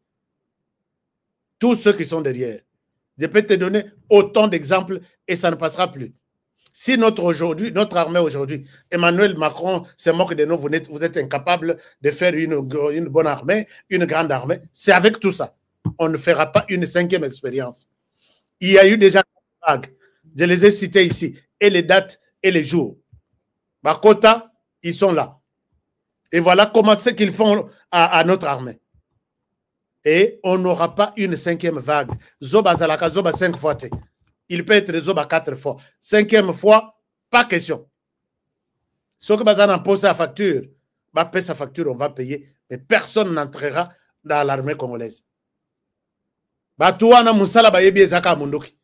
Tous ceux qui sont derrière. Je peux te donner autant d'exemples et ça ne passera plus. Si notre armée aujourd'hui, Emmanuel Macron se moque de nous, vous êtes incapable de faire une bonne armée, une grande armée, c'est avec tout ça. On ne fera pas une 5e expérience. Il y a eu déjà des vagues. Je les ai cités ici. Et les dates et les jours. Bakota, ils sont là. Et voilà comment c'est qu'ils font à notre armée. Et on n'aura pas une 5e vague. Zoba Zalaka, Zoba 5 fois. Il peut être Zoba 4 fois. 5e fois, pas question. Ce que Bazan pose sa facture, va payer sa facture, on va payer. Mais personne n'entrera dans l'armée congolaise. Batouana Moussala Bayebi Ezaka Munduki.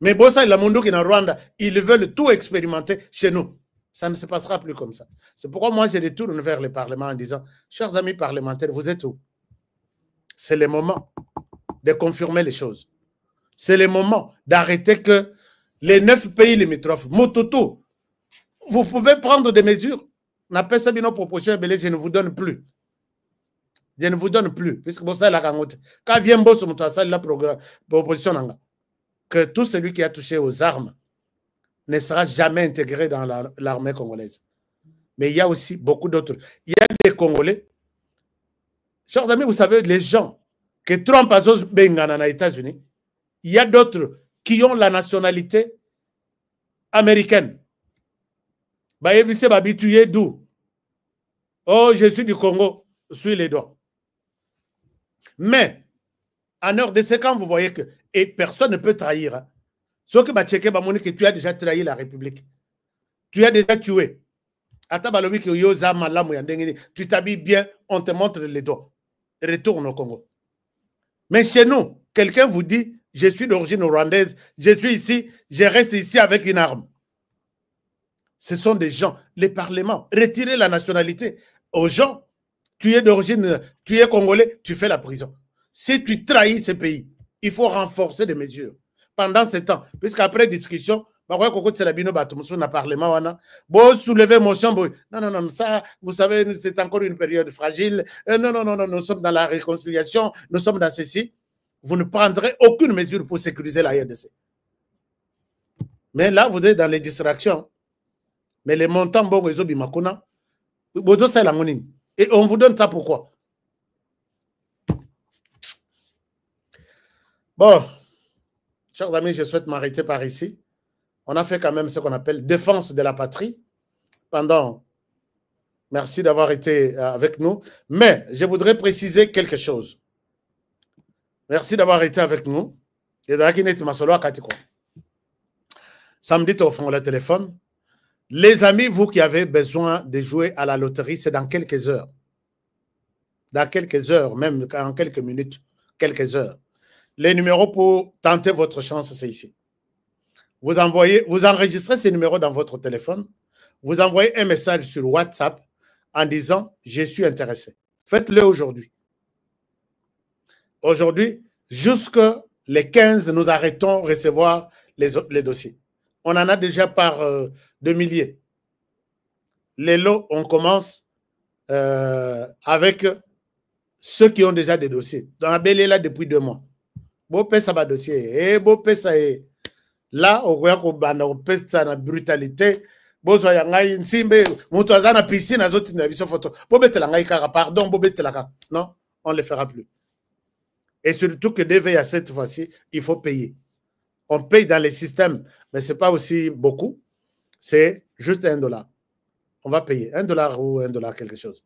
Mais Bossa et la Munduki dans Rwanda, ils veulent tout expérimenter chez nous. Ça ne se passera plus comme ça. C'est pourquoi moi je retourne vers le Parlement en disant, chers amis parlementaires, vous êtes où? C'est le moment de confirmer les choses. C'est le moment d'arrêter que les 9 pays limitrophes, Mototo, vous pouvez prendre des mesures. N'appelle ça bien nos propositions, je ne vous donne plus. Je ne vous donne plus. Puisque Bossa la Kangote. Quand vient Bosso Moutassa, la proposition, que tout celui qui a touché aux armes ne sera jamais intégré dans l'armée congolaise. Mais il y a aussi beaucoup d'autres. Il y a des Congolais. Chers amis, vous savez, les gens que Trump a bengana aux États-Unis, il y a d'autres qui ont la nationalité américaine. Bayebise babituye d'où? Oh, je suis du Congo, suis les doigts. Mais, en RDC, quand vous voyez que et personne ne peut trahir. Hein. Sauf que que tu as déjà trahi la République. Tu as déjà tué. Tu t'habilles bien, on te montre les doigts. Retourne au Congo. Mais chez nous, quelqu'un vous dit, je suis d'origine rwandaise, je suis ici, je reste ici avec une arme. Ce sont des gens, les parlements, retirez la nationalité aux gens. Tu es d'origine, tu es congolais, tu fais la prison. Si tu trahis ce pays, il faut renforcer des mesures. Pendant ce temps, puisqu'après discussion, soulever motion. Non, ça, vous savez, c'est encore une période fragile. Non, nous sommes dans la réconciliation, nous sommes dans ceci. Vous ne prendrez aucune mesure pour sécuriser la RDC. Mais là, vous êtes dans les distractions. Mais les montants, et on vous donne ça pourquoi? Bon, chers amis, je souhaite m'arrêter par ici. On a fait quand même ce qu'on appelle défense de la patrie pendant... Merci d'avoir été avec nous. Mais je voudrais préciser quelque chose. Merci d'avoir été avec nous. Samedi, tu offres le téléphone. Les amis, vous qui avez besoin de jouer à la loterie, c'est dans quelques heures. Dans quelques heures, même en quelques minutes, quelques heures. Les numéros pour tenter votre chance, c'est ici. Vous enregistrez ces numéros dans votre téléphone. Vous envoyez un message sur WhatsApp en disant « Je suis intéressé ». Faites-le aujourd'hui. Aujourd'hui, jusque les 15, nous arrêtons de recevoir les dossiers. On en a déjà par de milliers. Les lots, on commence avec ceux qui ont déjà des dossiers. Dans la belle est là depuis 2 mois. Beau pèse ça va dossier. Et beau pèse ça est là, au voit qu'on pèse ça na brutalité. Beau so ya ngai nsimbe, mutu azana piscine azoti na biso photo. Beau betela ngai kara pardon, beau betela ka. Non, on ne le fera plus. Et surtout que DV à cette fois-ci, il faut payer. On paye dans les systèmes, mais ce n'est pas aussi beaucoup. C'est juste $1. On va payer $1 ou $1 quelque chose.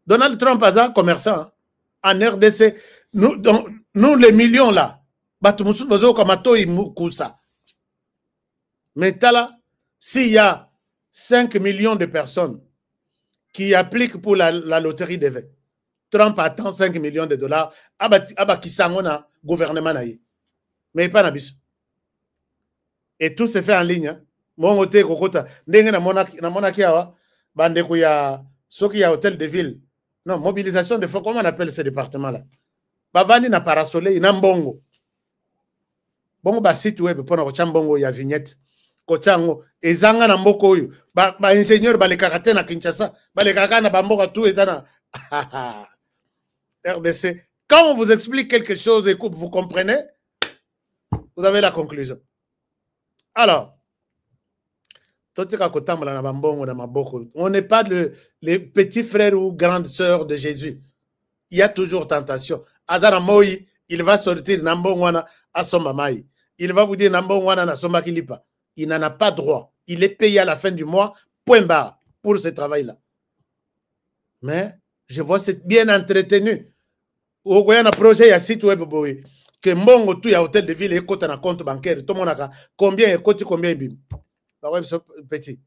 Donald Trump, un commerçant, hein, en RDC, nous les millions là, mais là, s'il y a 5 millions de personnes qui appliquent pour la loterie DV, Trump attend 5 millions de dollars, abakisangona gouvernement naïe. Mais pas n'abis. Et tout se fait en ligne. Mon côté, kokota, ndenge na monaki awa, bande kuya, soki ya hôtel de ville. Non, mobilisation de fonds, comment on appelle ce département-là? Bavani na parasoleil, na mbongo. Bongo ba site web, pona kocha mbongo ya vignette. Kochango, ezanga na mboko oyo. Ba ingénieur, ba le karate na Kinshasa, ba le karaka na bamboka tout ezana. RDC. Quand on vous explique quelque chose et que vous comprenez, vous avez la conclusion. Alors, on n'est pas les petits frères ou grandes sœurs de Jésus. Il y a toujours tentation. Azara Moi, il va sortir Nambongwana à Sombamai. Il va vous dire Nambongwana na Sombakilipa. Il n'en a pas droit. Il est payé à la fin du mois, point barre, pour ce travail-là. Mais je vois c'est bien entretenu. Au Goyana projet, il y a site web que Mbongo tout y a hôtel de ville et côté un compte bancaire. Tout le monde a combien et côté combien bim. Petit.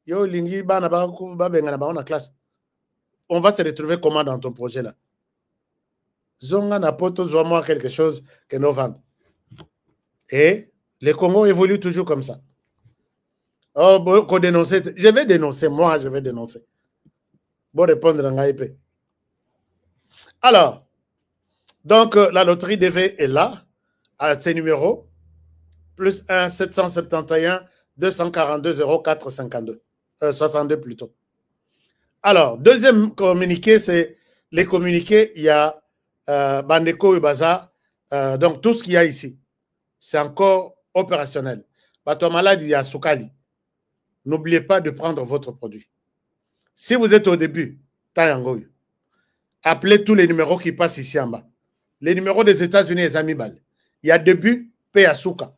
Yo lingi bana ba benga na classe. On va se retrouver comment dans ton projet là? Zonga na poto moi quelque chose que nous vendons. Et le Congo évolue toujours comme ça. Oh, bon, dénoncer. Je vais dénoncer, moi je vais dénoncer. Bon répondre à l'AIP. Alors, donc la loterie DV est là, à ces numéros, plus 1 771 242 0452, 62 plutôt. Alors, deuxième communiqué, c'est les communiqués, il y a Bandeko et Baza, donc tout ce qu'il y a ici, c'est encore opérationnel. Bateau malade, il y a Soukali. N'oubliez pas de prendre votre produit. Si vous êtes au début, Tayangoy, appelez tous les numéros qui passent ici en bas. Les numéros des États-Unis et Zamibal. Il y a début, Payasuka.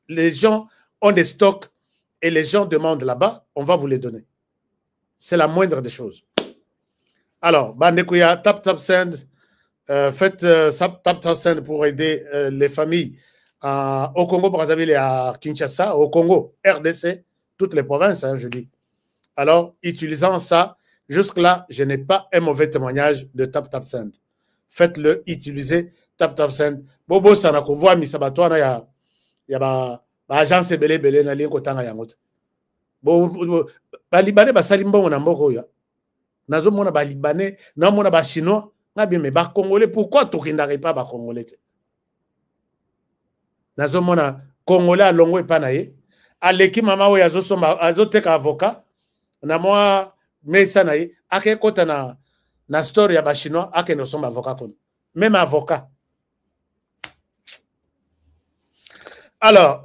Les gens ont des stocks et les gens demandent là-bas, on va vous les donner. C'est la moindre des choses. Alors, Bandekouya, tap send, faites tap send pour aider les familles au Congo, Brazzaville et à Kinshasa, au Congo, RDC, toutes les provinces, hein, je dis. Alors, utilisant ça, jusque-là, je n'ai pas un mauvais témoignage de tap send. Faites-le, utilisez tap send. Bobo sanako voit misabatwana ya ba agence belé na linko tanga yangote. Bo balibane basali mbongo na mboko ya. Nazo mona balibane, na mona ba chinois, na bien mais ba congolais pourquoi tokindaka pas ba congolais? Nazo mona congolais alongo epana ye. Aleki mama oyo azosomba azoteka avocat na moi mesa na ye ake kota na story ya ba chinois ake no somba avocat kono. Même avocat. Alors,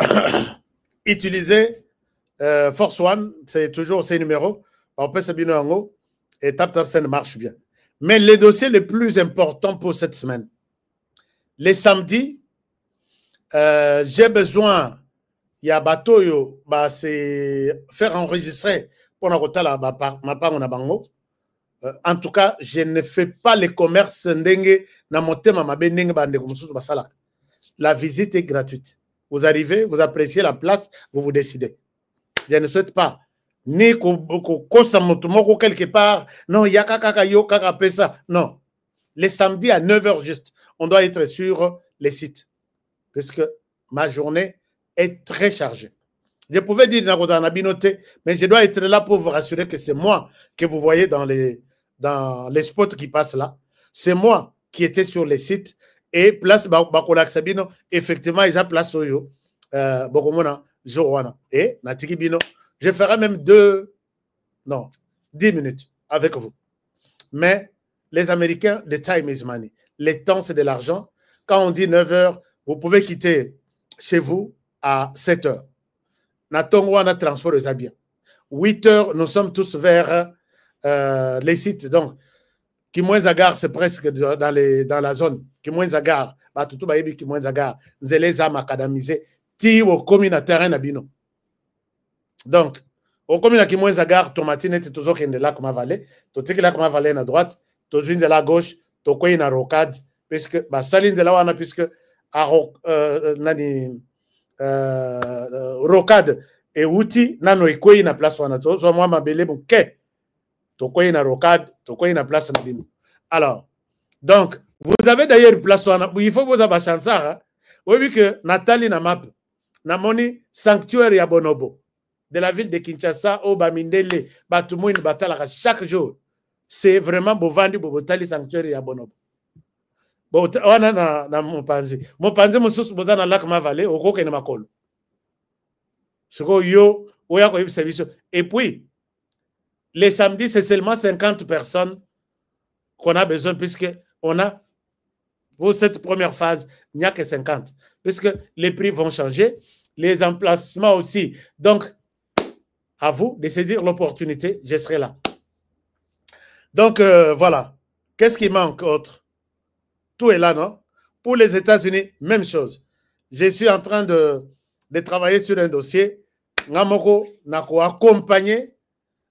utilisez Force One, c'est toujours ces numéros. On peut s'abonner en haut et tap send marche bien. Mais les dossiers les plus importants pour cette semaine, les samedis, j'ai besoin, il y a bateau, bah, c'est faire enregistrer pour ma part, bango. En tout cas, je ne fais pas les commerces ndenge na motema mabe ndenge bande kumususu basala. La visite est gratuite. Vous arrivez, vous appréciez la place, vous vous décidez. Je ne souhaite pas ni quelque part, non, il y a kaka pesa. Non. Les samedis à 9h juste, on doit être sur les sites. Parce que ma journée est très chargée. Je pouvais dire mais je dois être là pour vous rassurer que c'est moi que vous voyez dans les spots qui passent là. C'est moi qui étais sur les sites et place Bakolak Sabino, effectivement, ils ont place Oyo, Bokomona, Jowana. Et Natiki Bino, je ferai même 10 minutes avec vous. Mais les Américains, the time is money. Le temps, c'est de l'argent. Quand on dit 9h, vous pouvez quitter chez vous à 7h. Natongo, on a transport de Zabia. 8h, nous sommes tous vers les sites. Donc, Kimwenzagar, c'est presque dans la zone. Kimwenzagar, Batutu Bayebi Kimwenzagar, Zeleza macadamisé, ti au commune terrain Nabino. Donc, au commune Kimwenzagar, Tomatine est toujours qui est là comme vallée, Totiki là comme vallée à droite, Tozune de la gauche, Tokoy na rocade, puisque Saline de la wana, puisque rocade et outil, nano ekoy na place wana, Tozo moi ma belé mon ke. Tokoy na rocade, Tokoy na place Nabino. Alors, donc, vous avez d'ailleurs une place wana, il faut vous avoir chance, hein. Oui, que Nathalie na map, na moni sanctuaire ya Bonobo, de la ville de Kinshasa, au Bamindele, Batumouine, Batalaka, chaque jour. C'est vraiment Bovandi, Bobotali, sanctuaire ya Bonobo. Wana na Mopanzi. Mopanzi, Moussous, Bozana, Lac Mavale, au Koke na Makolo. Ce que yo, oya ko service. Et puis, les samedis, c'est seulement 50 personnes qu'on a besoin, puisque on a, pour cette première phase, il n'y a que 50. Puisque les prix vont changer, les emplacements aussi. Donc, à vous de saisir l'opportunité, je serai là. Donc, voilà. Qu'est-ce qui manque autre? Tout est là, non? Pour les États-Unis, même chose. Je suis en train de travailler sur un dossier. Ngamoko nako accompagner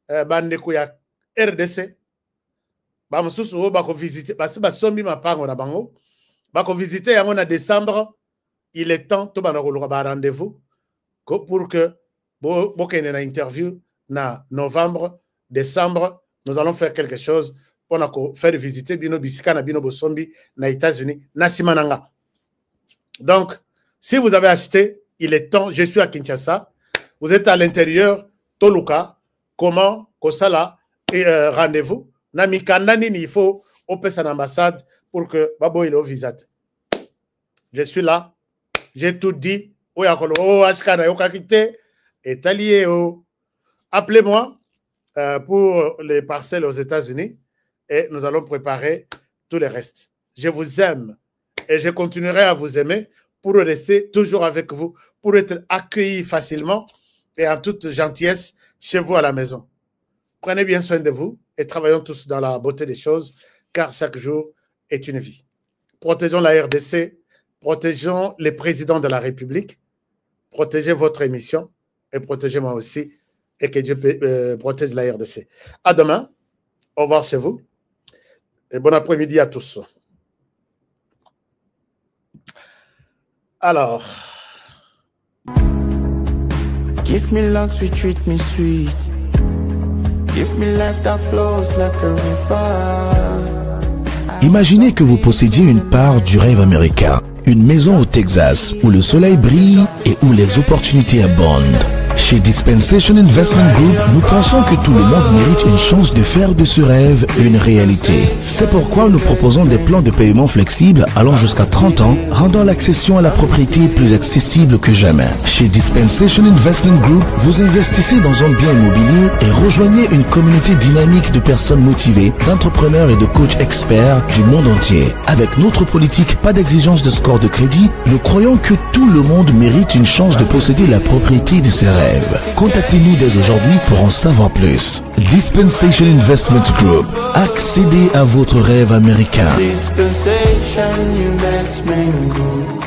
bandeko ya RDC. Bamususu bako visiter parce que sombi mapango na bango. Bako visiter en décembre. Il est temps to banako ba rendez-vous pour que bokene na interview na novembre, décembre, nous allons faire quelque chose pour faire visiter bino bisika na bino bosombi na États-Unis na simananga. Donc, si vous avez acheté, il est temps, je suis à Kinshasa. Vous êtes à l'intérieur, Toluca, comment, Kosala, et rendez-vous. Namikandani, il faut opérer son ambassade pour que Babo il au visa. Je suis là, j'ai tout dit. Oh, Ashkana, Yokakite, est allié au. Appelez-moi pour les parcelles aux États-Unis et nous allons préparer tout le reste. Je vous aime et je continuerai à vous aimer pour rester toujours avec vous, pour être accueilli facilement et en toute gentillesse chez vous à la maison. Prenez bien soin de vous et travaillons tous dans la beauté des choses, car chaque jour est une vie. Protégeons la RDC, protégeons les présidents de la République, protégez votre émission et protégez-moi aussi, et que Dieu protège la RDC. À demain, au revoir chez vous et bon après-midi à tous. Alors... Give me luck, sweet, treat me sweet. Give me life that flows like a river. Imaginez que vous possédiez une part du rêve américain, une maison au Texas où le soleil brille et où les opportunités abondent. Chez Dispensation Investment Group, nous pensons que tout le monde mérite une chance de faire de ce rêve une réalité. C'est pourquoi nous proposons des plans de paiement flexibles allant jusqu'à 30 ans, rendant l'accession à la propriété plus accessible que jamais. Chez Dispensation Investment Group, vous investissez dans un bien immobilier et rejoignez une communauté dynamique de personnes motivées, d'entrepreneurs et de coachs experts du monde entier. Avec notre politique, pas d'exigence de score de crédit, nous croyons que tout le monde mérite une chance de posséder la propriété de ses rêves. Contactez-nous dès aujourd'hui pour en savoir plus. Dispensation Investment Group. Accédez à votre rêve américain. Dispensation Investment Group.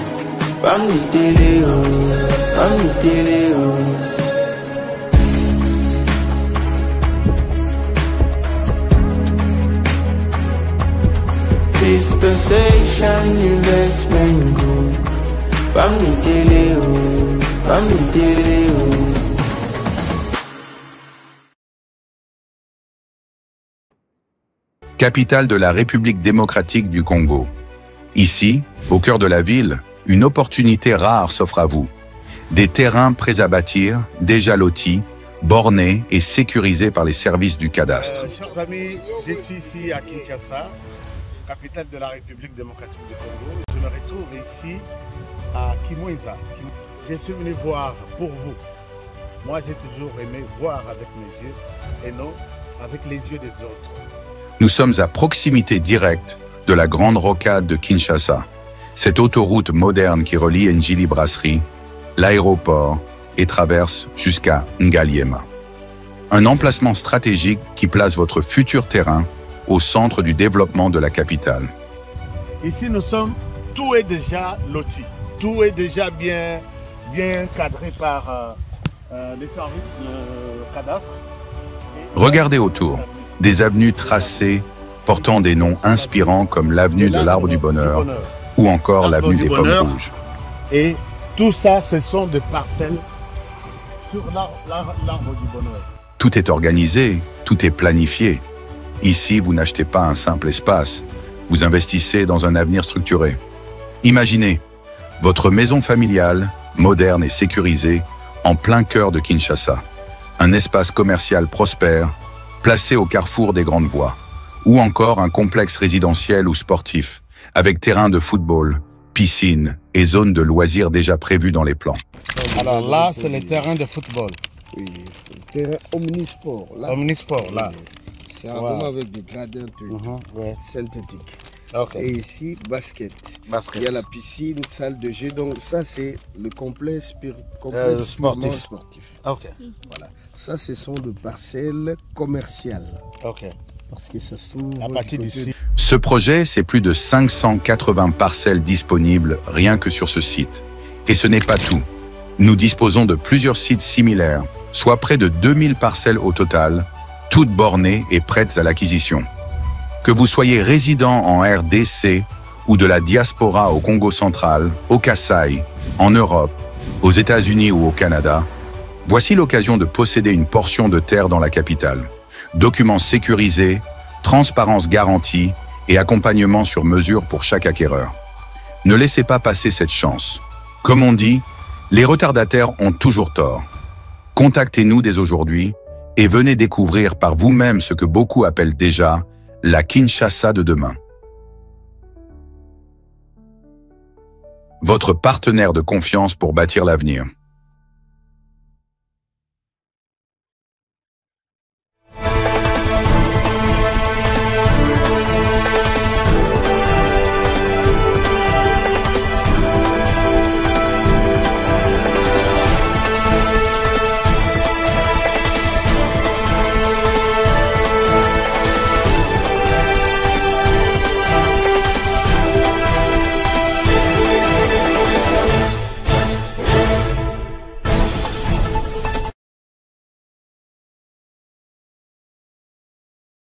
Dispensation Investment Group. Capitale de la République démocratique du Congo. Ici, au cœur de la ville, une opportunité rare s'offre à vous. Des terrains prêts à bâtir, déjà lotis, bornés et sécurisés par les services du cadastre. Chers amis, je suis ici à Kinshasa, capitale de la République démocratique du Congo. Je me retrouve ici à Kimwenza. Je suis venu voir pour vous. Moi, j'ai toujours aimé voir avec mes yeux et non avec les yeux des autres. Nous sommes à proximité directe de la grande rocade de Kinshasa, cette autoroute moderne qui relie Njili Brasserie, l'aéroport et traverse jusqu'à Ngaliema. Un emplacement stratégique qui place votre futur terrain au centre du développement de la capitale. Ici, nous sommes, tout est déjà loti, tout est déjà bien cadré par les services de cadastre. Regardez autour, des avenues tracées portant des noms inspirants comme l'avenue de l'Arbre du Bonheur ou encore l'avenue des Pommes Rouges. Et tout ça, ce sont des parcelles sur l'Arbre du Bonheur. Tout est organisé, tout est planifié. Ici, vous n'achetez pas un simple espace, vous investissez dans un avenir structuré. Imaginez, votre maison familiale, moderne et sécurisée, en plein cœur de Kinshasa. Un espace commercial prospère, placé au carrefour des grandes voies. Ou encore un complexe résidentiel ou sportif, avec terrain de football, piscine et zones de loisirs déjà prévues dans les plans. Alors là, c'est le terrain de football. Oui, le terrain omnisport. Là, Omnisport, là. C'est vraiment avec des gradins synthétiques. Okay. Et ici, basket. Il y a la piscine, salle de jeu. Donc ça, c'est le complexe sportif. Okay. Voilà. Ça, ce sont des parcelles commerciales. Okay. Parce que ça se trouve à partir d'ici. Ce projet, c'est plus de 580 parcelles disponibles rien que sur ce site. Et ce n'est pas tout. Nous disposons de plusieurs sites similaires, soit près de 2000 parcelles au total, toutes bornées et prêtes à l'acquisition. Que vous soyez résident en RDC ou de la diaspora au Congo central, au Kasaï, en Europe, aux États-Unis ou au Canada, voici l'occasion de posséder une portion de terre dans la capitale. Documents sécurisés, transparence garantie et accompagnement sur mesure pour chaque acquéreur. Ne laissez pas passer cette chance. Comme on dit, les retardataires ont toujours tort. Contactez-nous dès aujourd'hui et venez découvrir par vous-même ce que beaucoup appellent déjà la Kinshasa de demain. Votre partenaire de confiance pour bâtir l'avenir.